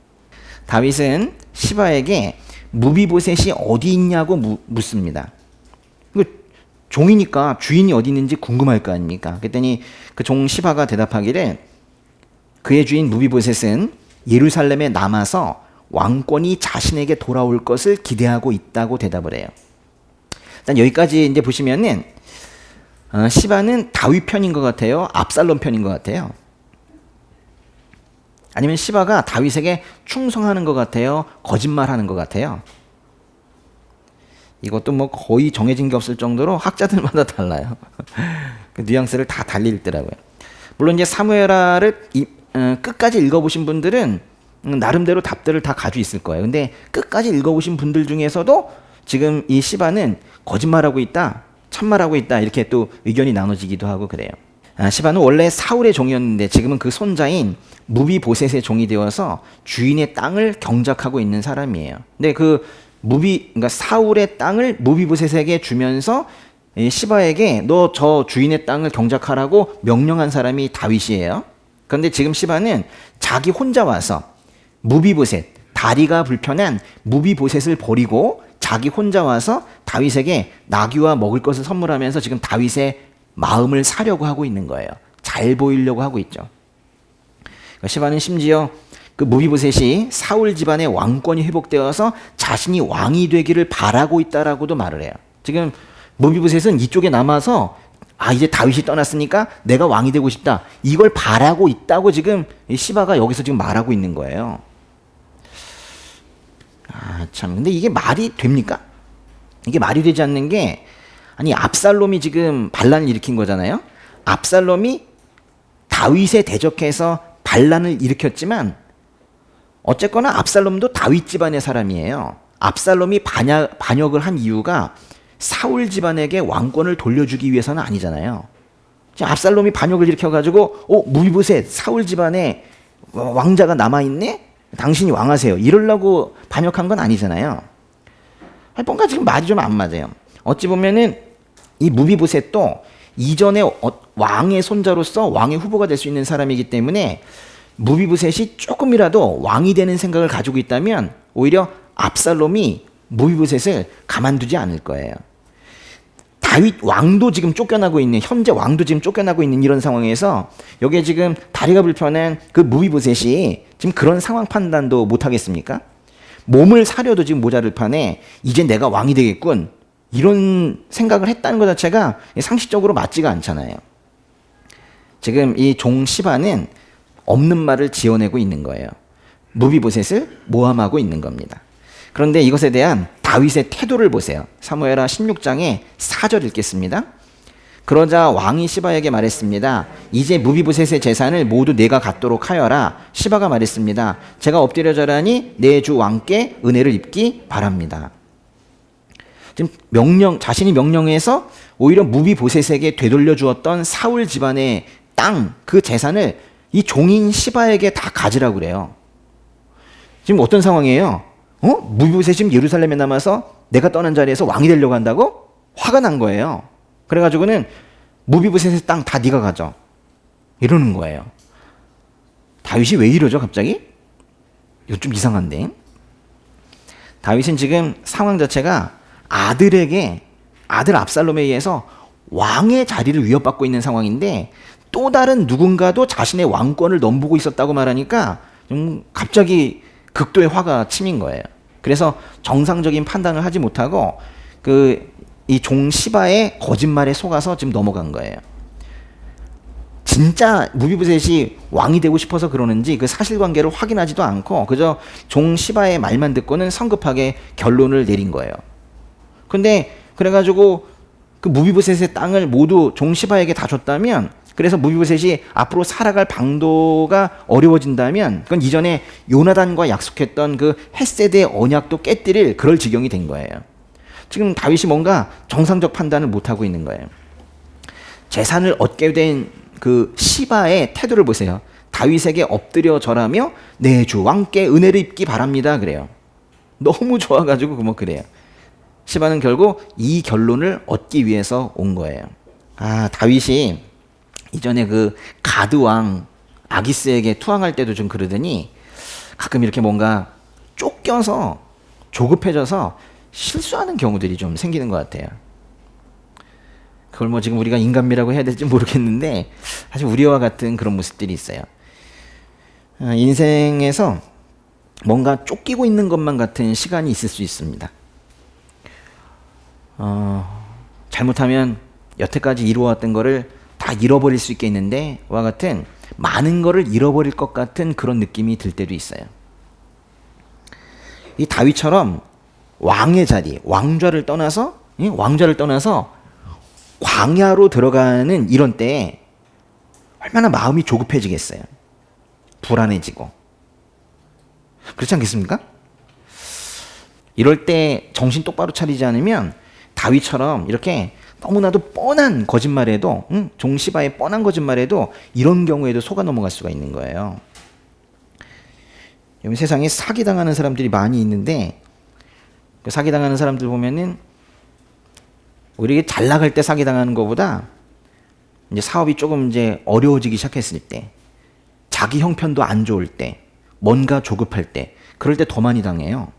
다윗은 시바에게 무비보셋이 어디 있냐고 묻습니다. 종이니까 주인이 어디 있는지 궁금할 거 아닙니까? 그랬더니 그 종 시바가 대답하기를 그의 주인 무비보셋은 예루살렘에 남아서 왕권이 자신에게 돌아올 것을 기대하고 있다고 대답을 해요. 일단 여기까지 이제 보시면은 시바는 다윗 편인 것 같아요? 압살롬 편인 것 같아요? 아니면 시바가 다윗에게 충성하는 것 같아요? 거짓말하는 것 같아요? 이것도 뭐 거의 정해진 게 없을 정도로 학자들마다 달라요. 그 뉘앙스를 다 달리 읽더라고요. 물론 이제 사무엘하를 끝까지 읽어보신 분들은 나름대로 답들을 다 가지고 있을 거예요. 근데 끝까지 읽어보신 분들 중에서도 지금 이 시바는 거짓말하고 있다, 참말하고 있다, 이렇게 또 의견이 나눠지기도 하고 그래요. 시바는 원래 사울의 종이었는데 지금은 그 손자인 무비보셋의 종이 되어서 주인의 땅을 경작하고 있는 사람이에요. 근데 그러니까 사울의 땅을 무비보셋에게 주면서 시바에게 너 저 주인의 땅을 경작하라고 명령한 사람이 다윗이에요. 그런데 지금 시바는 자기 혼자 와서 무비보셋, 다리가 불편한 무비보셋을 버리고 자기 혼자 와서 다윗에게 나귀와 먹을 것을 선물하면서 지금 다윗의 마음을 사려고 하고 있는 거예요. 잘 보이려고 하고 있죠. 시바는 심지어 그 무비보셋이 사울 집안의 왕권이 회복되어서 자신이 왕이 되기를 바라고 있다라고도 말을 해요. 지금 무비보셋은 이쪽에 남아서 이제 다윗이 떠났으니까 내가 왕이 되고 싶다, 이걸 바라고 있다고 지금 시바가 여기서 지금 말하고 있는 거예요. 참, 근데 이게 말이 됩니까? 이게 말이 되지 않는 게, 아니 압살롬이 지금 반란을 일으킨 거잖아요. 압살롬이 다윗에 대적해서 반란을 일으켰지만 어쨌거나 압살롬도 다윗 집안의 사람이에요. 압살롬이 반역을 한 이유가 사울 집안에게 왕권을 돌려주기 위해서는 아니잖아요. 압살롬이 반역을 일으켜가지고 무비보셋 사울 집안에 왕자가 남아있네? 당신이 왕하세요, 이러려고 반역한 건 아니잖아요. 뭔가 지금 말이 좀 안 맞아요. 어찌 보면은 이 무비보셋도 이전에 왕의 손자로서 왕의 후보가 될 수 있는 사람이기 때문에 무비보셋이 조금이라도 왕이 되는 생각을 가지고 있다면 오히려 압살롬이 무비보셋을 가만두지 않을 거예요. 다윗 왕도 지금 쫓겨나고 있는, 현재 왕도 지금 쫓겨나고 있는 이런 상황에서 여기에 지금 다리가 불편한 그 무비보셋이 지금 그런 상황 판단도 못 하겠습니까? 몸을 사려도 지금 모자를 판에 이제 내가 왕이 되겠군, 이런 생각을 했다는 것 자체가 상식적으로 맞지가 않잖아요. 지금 이 종 시바는 없는 말을 지어내고 있는 거예요. 무비보셋을 모함하고 있는 겁니다. 그런데 이것에 대한 다윗의 태도를 보세요. 사무엘하 16장의 4절 읽겠습니다. 그러자 왕이 시바에게 말했습니다. 이제 무비보셋의 재산을 모두 내가 갖도록 하여라. 시바가 말했습니다. 제가 엎드려 절하니 내 주 왕께 은혜를 입기 바랍니다. 지금 자신이 명령해서 오히려 무비보셋에게 되돌려 주었던 사울 집안의 땅, 그 재산을 이 종인 시바에게 다 가지라고 그래요. 지금 어떤 상황이에요? 무비보셋이 지금 예루살렘에 남아서 내가 떠난 자리에서 왕이 되려고 한다고? 화가 난 거예요. 그래가지고는 무비보셋의 땅 다 네가 가져, 이러는 거예요. 다윗이 왜 이러죠 갑자기? 이거 좀 이상한데. 다윗은 지금 상황 자체가 아들 압살롬에 의해서 왕의 자리를 위협받고 있는 상황인데 또 다른 누군가도 자신의 왕권을 넘보고 있었다고 말하니까 좀 갑자기 극도의 화가 치민 거예요. 그래서 정상적인 판단을 하지 못하고 이 종 시바의 거짓말에 속아서 지금 넘어간 거예요. 진짜 무비보셋이 왕이 되고 싶어서 그러는지 그 사실관계를 확인하지도 않고 그저 종 시바의 말만 듣고는 성급하게 결론을 내린 거예요. 근데 그래가지고 그 무비보셋의 땅을 모두 종 시바에게 다 줬다면, 그래서 무비보셋이 앞으로 살아갈 방도가 어려워진다면 그건 이전에 요나단과 약속했던 그 헷세드의 언약도 깨뜨릴 그럴 지경이 된 거예요. 지금 다윗이 뭔가 정상적 판단을 못하고 있는 거예요. 재산을 얻게 된 그 시바의 태도를 보세요. 다윗에게 엎드려 절하며 내 주 왕께 은혜를 입기 바랍니다 그래요. 너무 좋아가지고 뭐 그래요. 시바는 결국 이 결론을 얻기 위해서 온 거예요. 다윗이 이전에 그 가드 왕 아기스에게 투항할 때도 좀 그러더니 가끔 이렇게 뭔가 쫓겨서 조급해져서 실수하는 경우들이 좀 생기는 것 같아요. 그걸 뭐 지금 우리가 인간미라고 해야 될지 모르겠는데 사실 우리와 같은 그런 모습들이 있어요. 인생에서 뭔가 쫓기고 있는 것만 같은 시간이 있을 수 있습니다. 잘못하면 여태까지 이루어왔던 거를 다 잃어버릴 수 있겠는데 와 같은 많은 거를 잃어버릴 것 같은 그런 느낌이 들 때도 있어요. 이 다윗처럼 왕의 자리, 왕좌를 떠나서 광야로 들어가는 이런 때에 얼마나 마음이 조급해지겠어요. 불안해지고. 그렇지 않겠습니까? 이럴 때 정신 똑바로 차리지 않으면 다윗처럼 이렇게 너무나도 뻔한 거짓말에도, 종시바의 뻔한 거짓말에도 이런 경우에도 속아 넘어갈 수가 있는 거예요. 요즘 세상에 사기당하는 사람들이 많이 있는데 그 사기당하는 사람들 보면은 우리가 잘 나갈 때 사기당하는 것보다 이제 사업이 조금 이제 어려워지기 시작했을 때, 자기 형편도 안 좋을 때, 뭔가 조급할 때, 그럴 때 더 많이 당해요.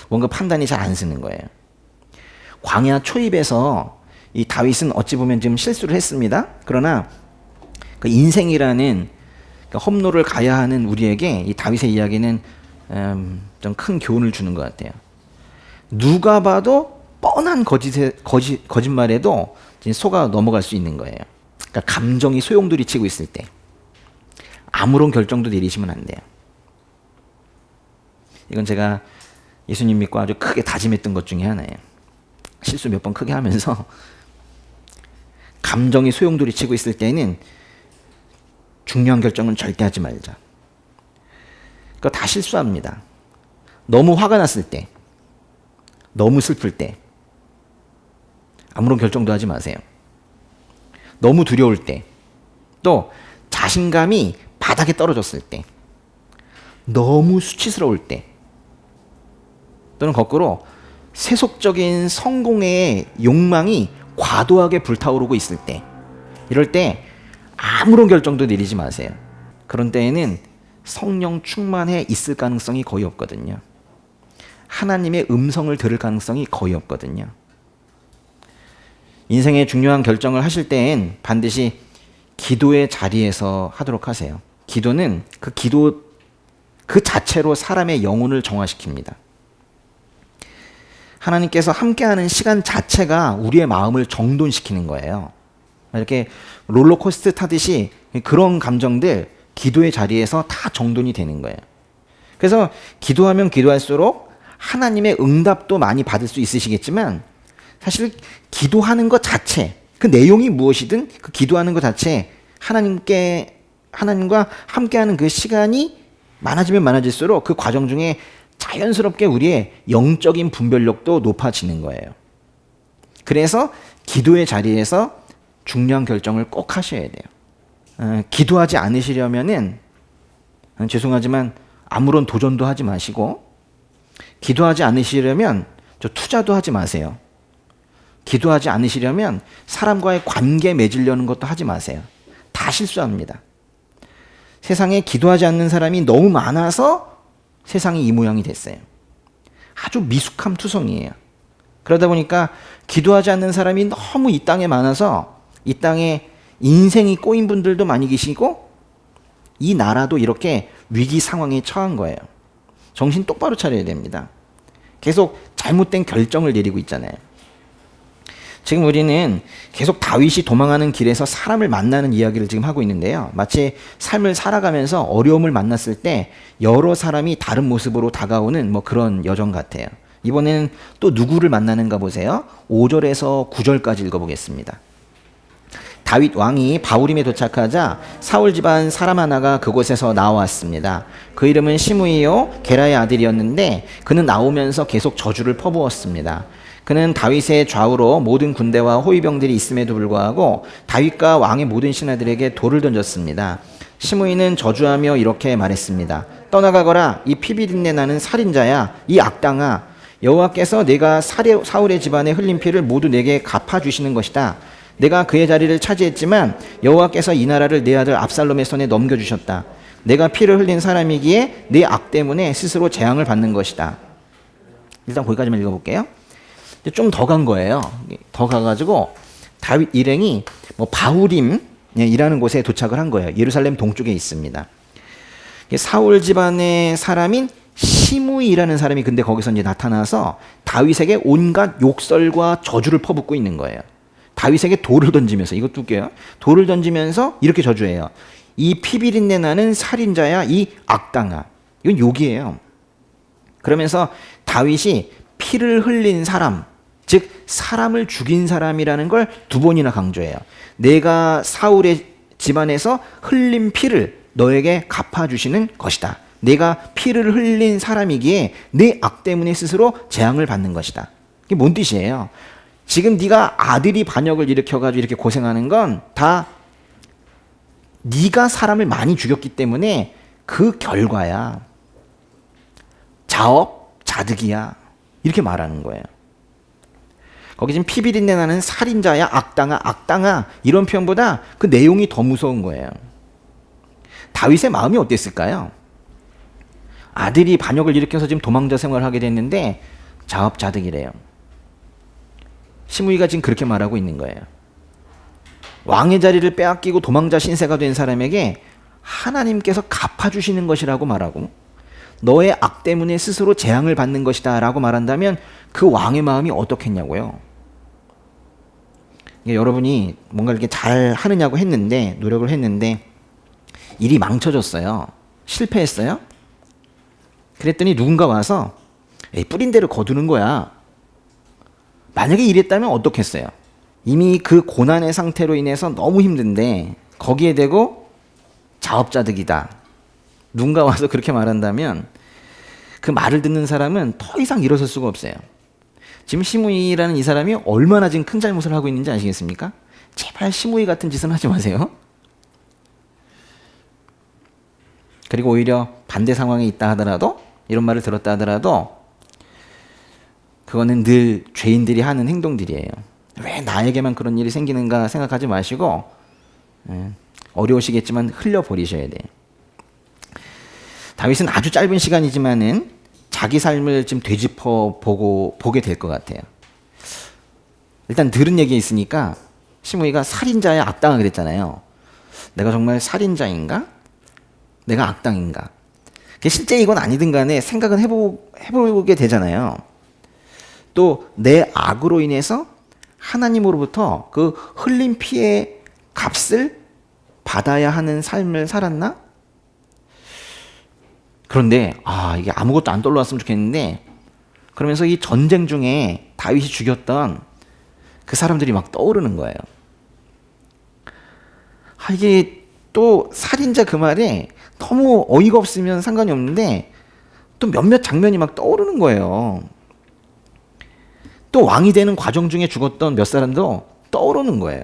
뭔가 판단이 잘 안 쓰는 거예요. 광야 초입에서 이 다윗은 어찌 보면 좀 실수를 했습니다. 그러나 그 인생이라는 그 험로를 가야 하는 우리에게 이 다윗의 이야기는 좀 큰 교훈을 주는 것 같아요. 누가 봐도 뻔한 거짓말에도 속아 넘어갈 수 있는 거예요. 그러니까 감정이 소용돌이 치고 있을 때 아무런 결정도 내리시면 안 돼요. 이건 제가 예수님 믿고 아주 크게 다짐했던 것 중에 하나예요. 실수 몇 번 크게 하면서 감정이 소용돌이 치고 있을 때는 중요한 결정은 절대 하지 말자. 그거 다 실수합니다. 너무 화가 났을 때, 너무 슬플 때 아무런 결정도 하지 마세요. 너무 두려울 때, 또 자신감이 바닥에 떨어졌을 때, 너무 수치스러울 때, 또는 거꾸로 세속적인 성공의 욕망이 과도하게 불타오르고 있을 때, 이럴 때 아무런 결정도 내리지 마세요. 그런 때에는 성령 충만해 있을 가능성이 거의 없거든요. 하나님의 음성을 들을 가능성이 거의 없거든요. 인생의 중요한 결정을 하실 때엔 반드시 기도의 자리에서 하도록 하세요. 기도는 그 기도 그 자체로 사람의 영혼을 정화시킵니다. 하나님께서 함께하는 시간 자체가 우리의 마음을 정돈시키는 거예요. 이렇게 롤러코스터 타듯이 그런 감정들 기도의 자리에서 다 정돈이 되는 거예요. 그래서 기도하면 기도할수록 하나님의 응답도 많이 받을 수 있으시겠지만 사실 기도하는 것 자체, 그 내용이 무엇이든 그 기도하는 것 자체 하나님과 함께하는 그 시간이 많아지면 많아질수록 그 과정 중에 자연스럽게 우리의 영적인 분별력도 높아지는 거예요. 그래서 기도의 자리에서 중요한 결정을 꼭 하셔야 돼요. 기도하지 않으시려면은 죄송하지만 아무런 도전도 하지 마시고, 기도하지 않으시려면 저 투자도 하지 마세요. 기도하지 않으시려면 사람과의 관계 맺으려는 것도 하지 마세요. 다 실수합니다. 세상에 기도하지 않는 사람이 너무 많아서 세상이 이 모양이 됐어요. 아주 미숙함 투성이에요. 그러다 보니까 기도하지 않는 사람이 너무 이 땅에 많아서 이 땅에 인생이 꼬인 분들도 많이 계시고 이 나라도 이렇게 위기 상황에 처한 거예요. 정신 똑바로 차려야 됩니다. 계속 잘못된 결정을 내리고 있잖아요. 지금 우리는 계속 다윗이 도망하는 길에서 사람을 만나는 이야기를 지금 하고 있는데요. 마치 삶을 살아가면서 어려움을 만났을 때 여러 사람이 다른 모습으로 다가오는 뭐 그런 여정 같아요. 이번에는 또 누구를 만나는가 보세요. 5절에서 9절까지 읽어보겠습니다. 다윗 왕이 바후림에 도착하자 사울 집안 사람 하나가 그곳에서 나왔습니다. 그 이름은 시므이요 게라의 아들이었는데 그는 나오면서 계속 저주를 퍼부었습니다. 그는 다윗의 좌우로 모든 군대와 호위병들이 있음에도 불구하고 다윗과 왕의 모든 신하들에게 돌을 던졌습니다. 시므이는 저주하며 이렇게 말했습니다. 떠나가거라. 이 피비린내 나는 살인자야. 이 악당아. 여호와께서 내가 사울의 집안에 흘린 피를 모두 내게 갚아주시는 것이다. 내가 그의 자리를 차지했지만 여호와께서 이 나라를 내 아들 압살롬의 손에 넘겨주셨다. 내가 피를 흘린 사람이기에 내 악 때문에 스스로 재앙을 받는 것이다. 일단 거기까지만 읽어볼게요. 좀 더 간 거예요. 더 가가지고 다윗 일행이 뭐 바후림이라는 곳에 도착을 한 거예요. 예루살렘 동쪽에 있습니다. 사울 집안의 사람인 시므이라는 사람이 근데 거기서 이제 나타나서 다윗에게 온갖 욕설과 저주를 퍼붓고 있는 거예요. 다윗에게 돌을 던지면서, 이것도 웃겨요. 돌을 던지면서 이렇게 저주해요. 이 피비린내 나는 살인자야, 이 악당아. 이건 욕이에요. 그러면서 다윗이 피를 흘린 사람, 즉 사람을 죽인 사람이라는 걸 두 번이나 강조해요. 내가 사울의 집안에서 흘린 피를 너에게 갚아주시는 것이다. 내가 피를 흘린 사람이기에 내 악 때문에 스스로 재앙을 받는 것이다. 이게 뭔 뜻이에요? 지금 네가 아들이 반역을 일으켜가지고 이렇게 고생하는 건 다 네가 사람을 많이 죽였기 때문에 그 결과야. 자업자득이야. 이렇게 말하는 거예요. 거기 지금 피비린내 나는 살인자야, 악당아 이런 표현보다 그 내용이 더 무서운 거예요. 다윗의 마음이 어땠을까요? 아들이 반역을 일으켜서 지금 도망자 생활을 하게 됐는데 자업자득이래요. 시므이가 지금 그렇게 말하고 있는 거예요. 왕의 자리를 빼앗기고 도망자 신세가 된 사람에게 하나님께서 갚아주시는 것이라고 말하고 너의 악 때문에 스스로 재앙을 받는 것이다 라고 말한다면 그 왕의 마음이 어떻겠냐고요. 여러분이 뭔가 이렇게 잘 하느냐고 했는데, 노력을 했는데 일이 망쳐졌어요. 실패했어요. 그랬더니 누군가 와서 뿌린 대로 거두는 거야. 만약에 이랬다면 어떻겠어요? 이미 그 고난의 상태로 인해서 너무 힘든데 거기에 대고 자업자득이다. 누군가 와서 그렇게 말한다면 그 말을 듣는 사람은 더 이상 일어설 수가 없어요. 지금 시므이라는 이 사람이 얼마나 지금 큰 잘못을 하고 있는지 아시겠습니까? 제발 시므이 같은 짓은 하지 마세요. 그리고 오히려 반대 상황에 있다 하더라도, 이런 말을 들었다 하더라도 그거는 늘 죄인들이 하는 행동들이에요. 왜 나에게만 그런 일이 생기는가 생각하지 마시고 어려우시겠지만 흘려버리셔야 돼요. 다윗은 아주 짧은 시간이지만은 자기 삶을 좀 되짚어 보게 될 것 같아요. 일단 들은 얘기 있으니까 시므이가 살인자야 악당아 그랬잖아요. 내가 정말 살인자인가? 내가 악당인가? 실제 이건 아니든 간에 생각은 해보게 되잖아요. 또 내 악으로 인해서 하나님으로부터 그 흘린 피의 값을 받아야 하는 삶을 살았나? 그런데 이게 아무것도 안 떠올랐으면 좋겠는데 그러면서 이 전쟁 중에 다윗이 죽였던 그 사람들이 막 떠오르는 거예요. 이게 또 살인자 그 말에 너무 어이가 없으면 상관이 없는데 또 몇몇 장면이 막 떠오르는 거예요. 또 왕이 되는 과정 중에 죽었던 몇 사람도 떠오르는 거예요.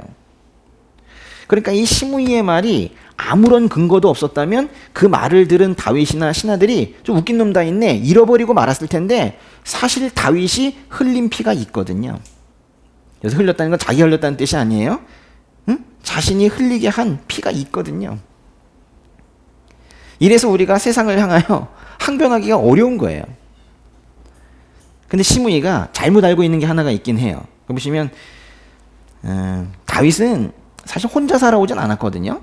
그러니까 이 시므이의 말이 아무런 근거도 없었다면 그 말을 들은 다윗이나 신하들이 좀 웃긴 놈 다 있네 잃어버리고 말았을 텐데 사실 다윗이 흘린 피가 있거든요. 그래서 흘렸다는 건 자기 흘렸다는 뜻이 아니에요. 응? 자신이 흘리게 한 피가 있거든요. 이래서 우리가 세상을 향하여 항변하기가 어려운 거예요. 근데 시므이가 잘못 알고 있는 게 하나가 있긴 해요. 보시면 다윗은 사실 혼자 살아오진 않았거든요.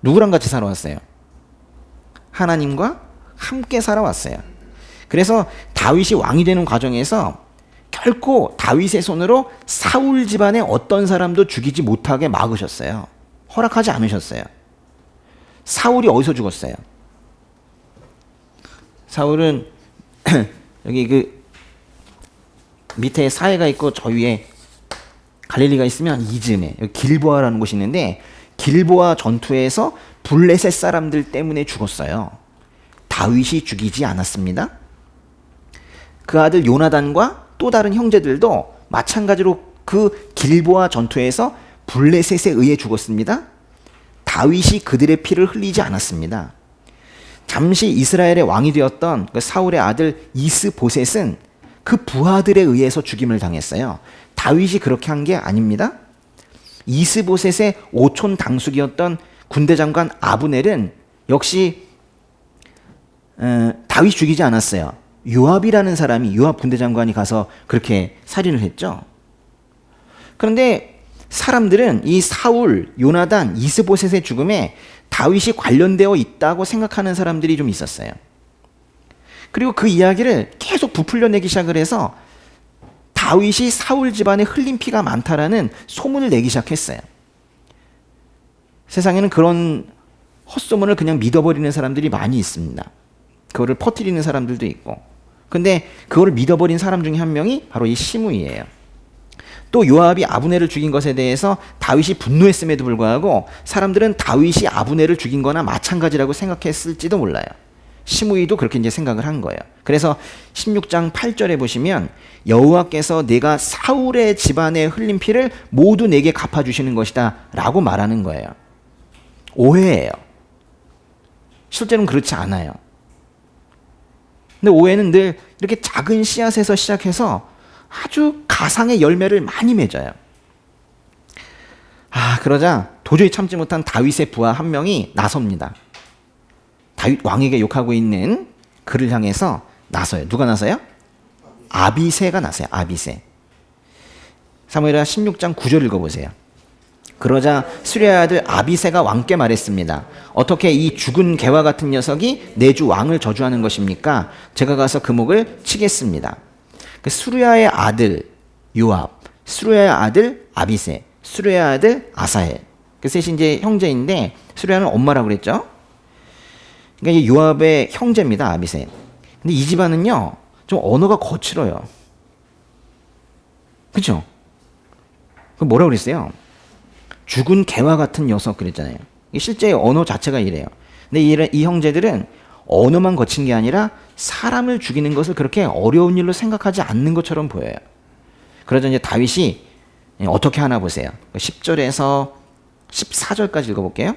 누구랑 같이 살아왔어요? 하나님과 함께 살아왔어요. 그래서 다윗이 왕이 되는 과정에서 결코 다윗의 손으로 사울 집안의 어떤 사람도 죽이지 못하게 막으셨어요. 허락하지 않으셨어요. 사울이 어디서 죽었어요? 사울은 여기 그 밑에 사해가 있고 저 위에 갈릴리가 있으면 이즈메, 여기 길보아라는 곳이 있는데 길보아 전투에서 블레셋 사람들 때문에 죽었어요. 다윗이 죽이지 않았습니다. 그 아들 요나단과 또 다른 형제들도 마찬가지로 그 길보아 전투에서 블레셋에 의해 죽었습니다. 다윗이 그들의 피를 흘리지 않았습니다. 잠시 이스라엘의 왕이 되었던 그 사울의 아들 이스보셋은 그 부하들에 의해서 죽임을 당했어요. 다윗이 그렇게 한 게 아닙니다. 이스보셋의 오촌 당숙이었던 군대 장관 아브넬은 역시 다윗이 죽이지 않았어요. 요압이라는 사람이, 요압 군대 장관이 가서 그렇게 살인을 했죠. 그런데 사람들은 이 사울, 요나단, 이스보셋의 죽음에 다윗이 관련되어 있다고 생각하는 사람들이 좀 있었어요. 그리고 그 이야기를 계속 부풀려내기 시작을 해서 다윗이 사울 집안에 흘린 피가 많다라는 소문을 내기 시작했어요. 세상에는 그런 헛소문을 그냥 믿어버리는 사람들이 많이 있습니다. 그거를 퍼뜨리는 사람들도 있고. 근데 그거를 믿어버린 사람 중에 한 명이 바로 이 시므이예요. 또 요압이 아브넬을 죽인 것에 대해서 다윗이 분노했음에도 불구하고 사람들은 다윗이 아브넬을 죽인 거나 마찬가지라고 생각했을지도 몰라요. 시므이도 그렇게 이제 생각을 한 거예요. 그래서 16장 8절에 보시면 여호와께서 내가 사울의 집안에 흘린 피를 모두 내게 갚아주시는 것이다 라고 말하는 거예요. 오해예요. 실제로는 그렇지 않아요. 근데 오해는 늘 이렇게 작은 씨앗에서 시작해서 아주 가상의 열매를 많이 맺어요. 그러자 도저히 참지 못한 다윗의 부하 한 명이 나섭니다. 다윗 왕에게 욕하고 있는 그를 향해서 나서요. 누가 나서요? 아비새가 나서요. 아비새. 사무엘하 16장 9절 읽어보세요. 그러자 수리아의 아들 아비새가 왕께 말했습니다. 어떻게 이 죽은 개와 같은 녀석이 내 주 왕을 저주하는 것입니까? 제가 가서 그 목을 치겠습니다. 수리아의 아들 요압, 수리아의 아들 아비새, 수리아의 아들 아사헬. 그 셋이 이제 형제인데 수리아는 엄마라고 그랬죠. 그러니까 요압의 형제입니다. 아비새. 근데 이 집안은요 좀 언어가 거칠어요. 그렇죠? 그 뭐라고 그랬어요? 죽은 개와 같은 녀석 그랬잖아요. 실제 언어 자체가 이래요. 근데 이 형제들은 언어만 거친 게 아니라 사람을 죽이는 것을 그렇게 어려운 일로 생각하지 않는 것처럼 보여요. 그러자 이제 다윗이 어떻게 하나 보세요. 10절에서 14절까지 읽어볼게요.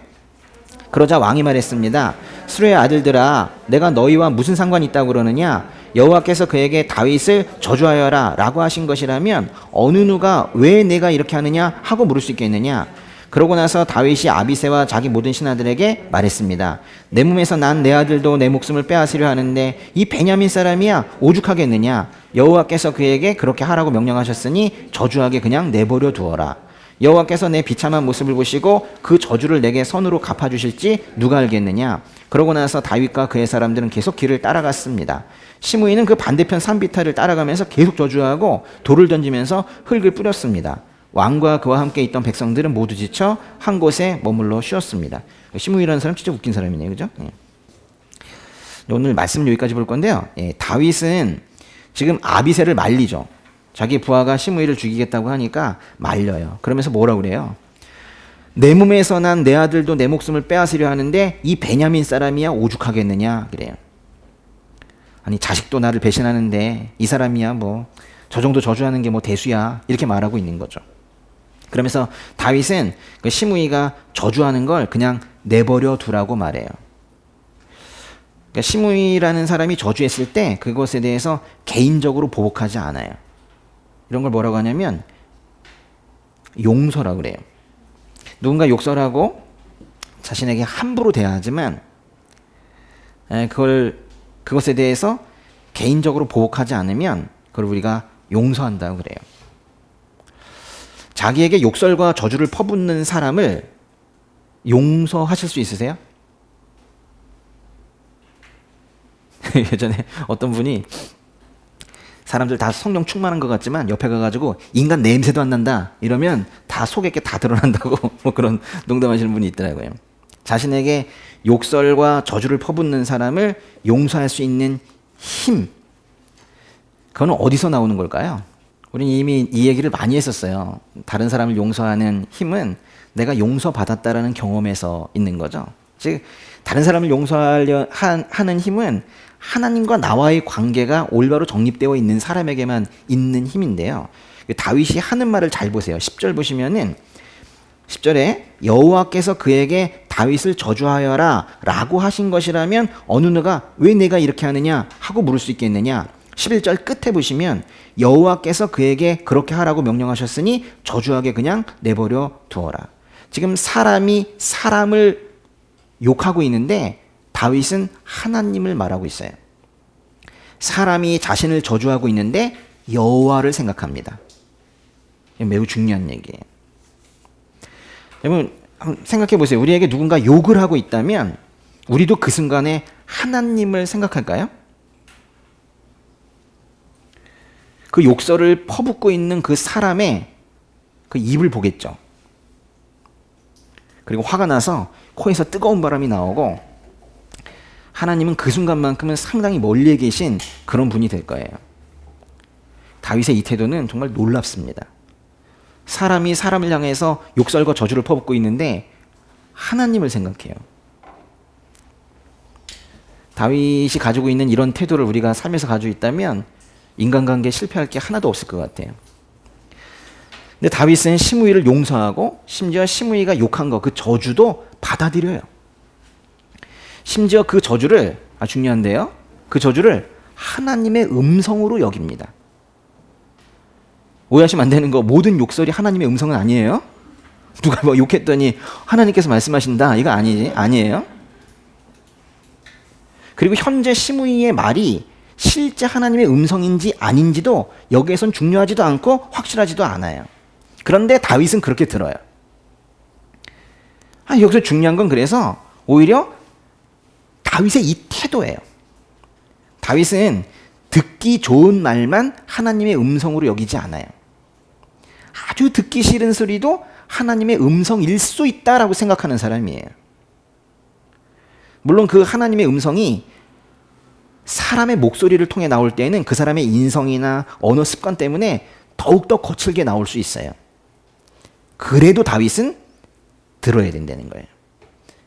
그러자 왕이 말했습니다. 수레의 아들들아, 내가 너희와 무슨 상관이 있다고 그러느냐? 여호와께서 그에게 다윗을 저주하여라 라고 하신 것이라면 어느 누가 왜 내가 이렇게 하느냐 하고 물을 수 있겠느냐? 그러고 나서 다윗이 아비새와 자기 모든 신하들에게 말했습니다. 내 몸에서 난 내 아들도 내 목숨을 빼앗으려 하는데 이 베냐민 사람이야 오죽하겠느냐? 여호와께서 그에게 그렇게 하라고 명령하셨으니 저주하게 그냥 내버려 두어라. 여호와께서 내 비참한 모습을 보시고 그 저주를 내게 선으로 갚아주실지 누가 알겠느냐? 그러고 나서 다윗과 그의 사람들은 계속 길을 따라갔습니다. 시므이는 그 반대편 산비탈을 따라가면서 계속 저주하고 돌을 던지면서 흙을 뿌렸습니다. 왕과 그와 함께 있던 백성들은 모두 지쳐 한 곳에 머물러 쉬었습니다. 시므이라는 사람 진짜 웃긴 사람이네요. 그죠? 오늘 말씀 여기까지 볼 건데요. 다윗은 지금 아비새를 말리죠. 자기 부하가 시므이를 죽이겠다고 하니까 말려요. 그러면서 뭐라고 그래요? 내 몸에서 난 내 아들도 내 목숨을 빼앗으려 하는데 이 베냐민 사람이야 오죽하겠느냐 그래요. 아니 자식도 나를 배신하는데 이 사람이야 뭐 저 정도 저주하는 게 뭐 대수야 이렇게 말하고 있는 거죠. 그러면서 다윗은 그 시므이가 저주하는 걸 그냥 내버려 두라고 말해요. 그러니까 시므이라는 사람이 저주했을 때 그것에 대해서 개인적으로 보복하지 않아요. 이런 걸 뭐라고 하냐면 용서라고 그래요. 누군가 욕설하고 자신에게 함부로 대하지만 그것에 대해서 개인적으로 보복하지 않으면 그걸 우리가 용서한다고 그래요. 자기에게 욕설과 저주를 퍼붓는 사람을 용서하실 수 있으세요? 예전에 어떤 분이 사람들 다 성령 충만한 것 같지만 옆에 가가지고 인간 냄새도 안 난다 이러면 다 속에 게 다 드러난다고 뭐 그런 농담하시는 분이 있더라고요. 자신에게 욕설과 저주를 퍼붓는 사람을 용서할 수 있는 힘, 그건 어디서 나오는 걸까요? 우리는 이미 이 얘기를 많이 했었어요. 다른 사람을 용서하는 힘은 내가 용서받았다라는 경험에서 있는 거죠. 즉 다른 사람을 용서하려 하는 힘은 하나님과 나와의 관계가 올바로 정립되어 있는 사람에게만 있는 힘인데요. 다윗이 하는 말을 잘 보세요. 10절 보시면은 10절에 여호와께서 그에게 다윗을 저주하여라 라고 하신 것이라면 어느 누가 왜 내가 이렇게 하느냐 하고 물을 수 있겠느냐. 11절 끝에 보시면 여호와께서 그에게 그렇게 하라고 명령하셨으니 저주하게 그냥 내버려 두어라. 지금 사람이 사람을 욕하고 있는데 다윗은 하나님을 말하고 있어요. 사람이 자신을 저주하고 있는데 여호와를 생각합니다. 매우 중요한 얘기예요. 여러분 한번 생각해 보세요. 우리에게 누군가 욕을 하고 있다면 우리도 그 순간에 하나님을 생각할까요? 그 욕설을 퍼붓고 있는 그 사람의 그 입을 보겠죠. 그리고 화가 나서 코에서 뜨거운 바람이 나오고 하나님은 그 순간만큼은 상당히 멀리에 계신 그런 분이 될 거예요. 다윗의 이 태도는 정말 놀랍습니다. 사람이 사람을 향해서 욕설과 저주를 퍼붓고 있는데 하나님을 생각해요. 다윗이 가지고 있는 이런 태도를 우리가 삶에서 가지고 있다면 인간관계에 실패할 게 하나도 없을 것 같아요. 근데 다윗은 시므이를 용서하고 심지어 시므이가 욕한 거, 그 저주도 받아들여요. 심지어 그 저주를, 중요한데요, 그 저주를 하나님의 음성으로 여깁니다. 오해하시면 안 되는 거, 모든 욕설이 하나님의 음성은 아니에요. 누가 뭐 욕했더니 하나님께서 말씀하신다, 이거 아니에요. 그리고 현재 시므이의 말이 실제 하나님의 음성인지 아닌지도 여기에선 중요하지도 않고 확실하지도 않아요. 그런데 다윗은 그렇게 들어요. 여기서 중요한 건 그래서 오히려 다윗의 이 태도예요. 다윗은 듣기 좋은 말만 하나님의 음성으로 여기지 않아요. 아주 듣기 싫은 소리도 하나님의 음성일 수 있다라고 생각하는 사람이에요. 물론 그 하나님의 음성이 사람의 목소리를 통해 나올 때에는 그 사람의 인성이나 언어 습관 때문에 더욱더 거칠게 나올 수 있어요. 그래도 다윗은 들어야 된다는 거예요.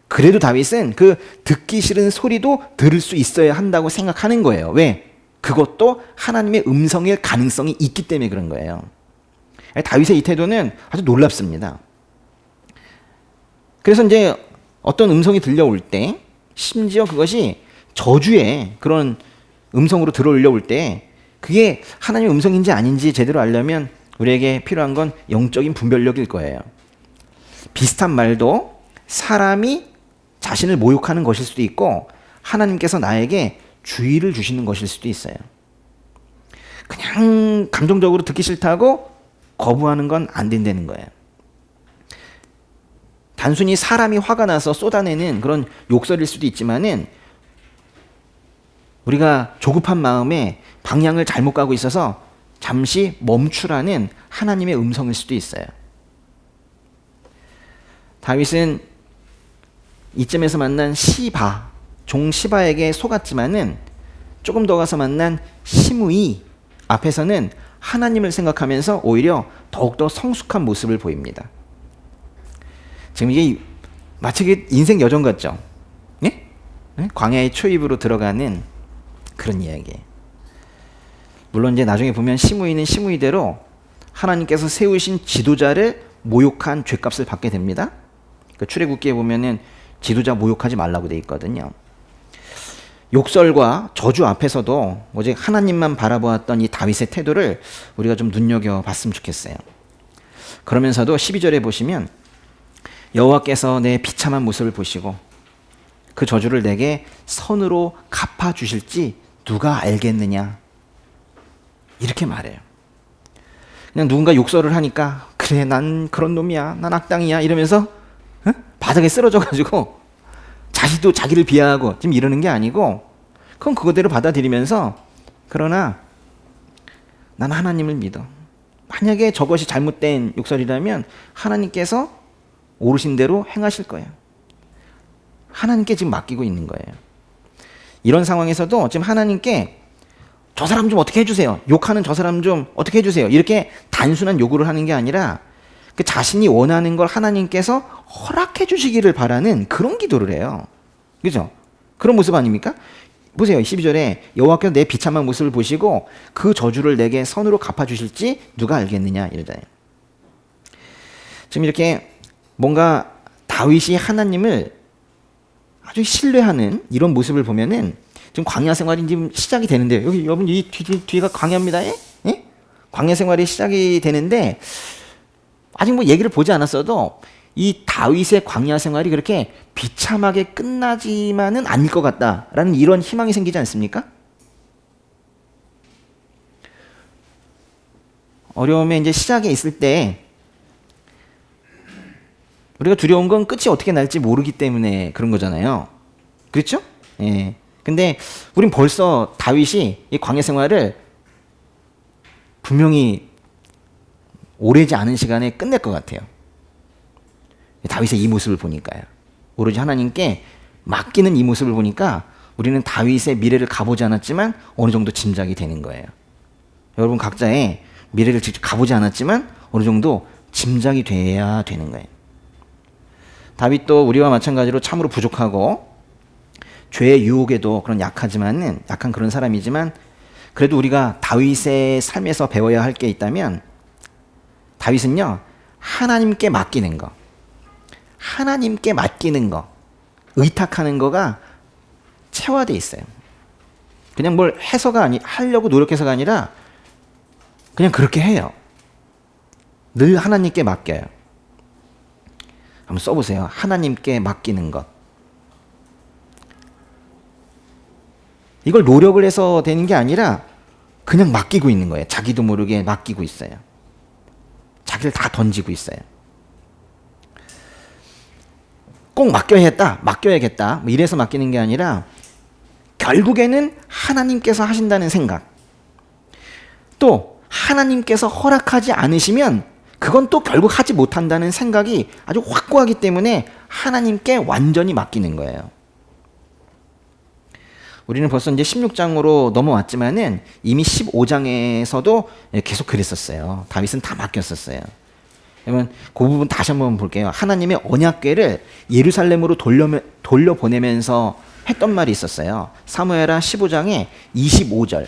그래도 다윗은 그 듣기 싫은 소리도 들을 수 있어야 한다고 생각하는 거예요. 왜? 그것도 하나님의 음성일 가능성이 있기 때문에 그런 거예요. 다윗의 이 태도는 아주 놀랍습니다. 그래서 이제 어떤 음성이 들려올 때, 심지어 그것이 저주의 그런 음성으로 들어올려올 때 그게 하나님의 음성인지 아닌지 제대로 알려면 우리에게 필요한 건 영적인 분별력일 거예요. 비슷한 말도 사람이 자신을 모욕하는 것일 수도 있고 하나님께서 나에게 주의를 주시는 것일 수도 있어요. 그냥 감정적으로 듣기 싫다고 거부하는 건 안 된다는 거예요. 단순히 사람이 화가 나서 쏟아내는 그런 욕설일 수도 있지만은 우리가 조급한 마음에 방향을 잘못 가고 있어서 잠시 멈추라는 하나님의 음성일 수도 있어요. 다윗은 이쯤에서 만난 시바, 종 시바에게 속았지만은 조금 더 가서 만난 시므이 앞에서는 하나님을 생각하면서 오히려 더욱더 성숙한 모습을 보입니다. 지금 이게 마치 인생 여정 같죠? 예? 광야의 초입으로 들어가는 그런 이야기예요. 물론 이제 나중에 보면 시므이는 시므이대로 하나님께서 세우신 지도자를 모욕한 죄값을 받게 됩니다. 그 출애굽기에 보면은 지도자 모욕하지 말라고 돼 있거든요. 욕설과 저주 앞에서도 오직 하나님만 바라보았던 이 다윗의 태도를 우리가 좀 눈여겨봤으면 좋겠어요. 그러면서도 12절에 보시면 여호와께서 내 비참한 모습을 보시고 그 저주를 내게 선으로 갚아주실지 누가 알겠느냐, 이렇게 말해요. 그냥 누군가 욕설을 하니까 그래 난 그런 놈이야, 난 악당이야 이러면서 바닥에 쓰러져가지고 자기도 자기를 비하하고 지금 이러는 게 아니고 그건 그거대로 받아들이면서 그러나 난 하나님을 믿어. 만약에 저것이 잘못된 욕설이라면 하나님께서 오르신 대로 행하실 거예요. 하나님께 지금 맡기고 있는 거예요. 이런 상황에서도 지금 하나님께 저 사람 좀 어떻게 해주세요. 욕하는 저 사람 좀 어떻게 해주세요. 이렇게 단순한 요구를 하는 게 아니라 그 자신이 원하는 걸 하나님께서 허락해 주시기를 바라는 그런 기도를 해요. 그죠? 그런 모습 아닙니까? 보세요. 12절에 여호와께서 내 비참한 모습을 보시고 그 저주를 내게 선으로 갚아주실지 누가 알겠느냐 이러잖아요. 지금 이렇게 뭔가 다윗이 하나님을 아주 신뢰하는 이런 모습을 보면은 지금 광야 생활이 지금 시작이 되는데요. 여기 여러분 이 뒤가 광야입니다. 예? 예? 광야 생활이 시작이 되는데 아직 뭐 얘기를 보지 않았어도 이 다윗의 광야 생활이 그렇게 비참하게 끝나지만은 아닐 것 같다라는 이런 희망이 생기지 않습니까? 어려움에 이제 시작에 있을 때 우리가 두려운 건 끝이 어떻게 날지 모르기 때문에 그런 거잖아요. 그렇죠? 예. 근데 우린 벌써 다윗이 이 광야 생활을 분명히 오래지 않은 시간에 끝낼 것 같아요. 다윗의 이 모습을 보니까요. 오로지 하나님께 맡기는 이 모습을 보니까 우리는 다윗의 미래를 가보지 않았지만 어느 정도 짐작이 되는 거예요. 여러분 각자의 미래를 직접 가보지 않았지만 어느 정도 짐작이 돼야 되는 거예요. 다윗도 우리와 마찬가지로 참으로 부족하고 죄의 유혹에도 그런 약한 그런 사람이지만 그래도 우리가 다윗의 삶에서 배워야 할 게 있다면 다윗은요 하나님께 맡기는 거, 하나님께 맡기는 거, 의탁하는 거가 체화돼 있어요. 그냥 뭘 해서가 하려고 노력해서가 아니라 그냥 그렇게 해요. 늘 하나님께 맡겨요. 한번 써보세요. 하나님께 맡기는 것. 이걸 노력을 해서 되는 게 아니라 그냥 맡기고 있는 거예요. 자기도 모르게 맡기고 있어요. 자기를 다 던지고 있어요. 꼭 맡겨야겠다. 뭐 이래서 맡기는 게 아니라 결국에는 하나님께서 하신다는 생각. 또 하나님께서 허락하지 않으시면 그건 또 결국 하지 못한다는 생각이 아주 확고하기 때문에 하나님께 완전히 맡기는 거예요. 우리는 벌써 이제 16장으로 넘어왔지만은 이미 15장에서도 계속 그랬었어요. 다윗은 다 맡겼었어요. 그러면 그 부분 다시 한번 볼게요. 하나님의 언약궤를 예루살렘으로 돌려보내면서 했던 말이 있었어요. 사무엘하 15장의 25절.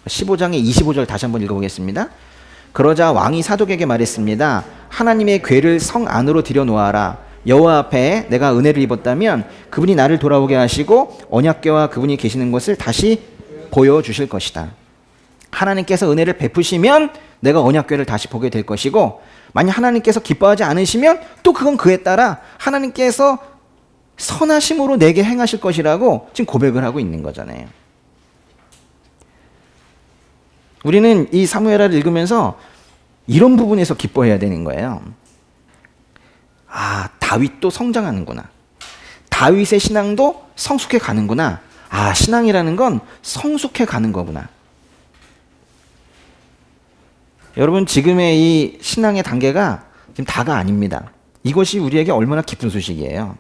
15장의 25절 다시 한번 읽어보겠습니다. 그러자 왕이 사독에게 말했습니다. 하나님의 궤를 성 안으로 들여놓아라. 여호와 앞에 내가 은혜를 입었다면 그분이 나를 돌아오게 하시고 언약궤와 그분이 계시는 곳을 다시 보여주실 것이다. 하나님께서 은혜를 베푸시면 내가 언약궤를 다시 보게 될 것이고 만약 하나님께서 기뻐하지 않으시면 또 그건 그에 따라 하나님께서 선하심으로 내게 행하실 것이라고 지금 고백을 하고 있는 거잖아요. 우리는 이 사무엘하를 읽으면서 이런 부분에서 기뻐해야 되는 거예요. 아, 다윗도 성장하는구나. 다윗의 신앙도 성숙해 가는구나. 아, 신앙이라는 건 성숙해 가는 거구나. 여러분, 지금의 이 신앙의 단계가 지금 다가 아닙니다. 이것이 우리에게 얼마나 기쁜 소식이에요.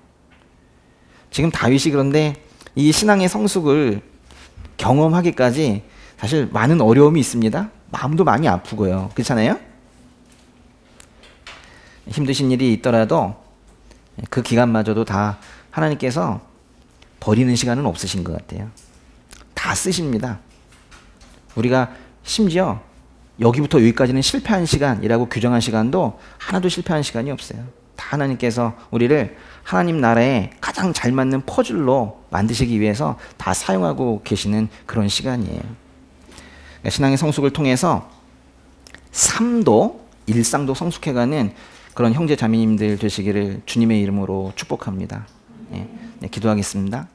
지금 다윗이 그런데 이 신앙의 성숙을 경험하기까지 사실 많은 어려움이 있습니다. 마음도 많이 아프고요. 그렇잖아요? 힘드신 일이 있더라도 그 기간마저도 다 하나님께서 버리는 시간은 없으신 것 같아요. 다 쓰십니다. 우리가 심지어 여기부터 여기까지는 실패한 시간이라고 규정한 시간도 하나도 실패한 시간이 없어요. 다 하나님께서 우리를 하나님 나라에 가장 잘 맞는 퍼즐로 만드시기 위해서 다 사용하고 계시는 그런 시간이에요. 그러니까 신앙의 성숙을 통해서 삶도 일상도 성숙해가는 그런 형제 자매님들 되시기를 주님의 이름으로 축복합니다. 네, 기도하겠습니다.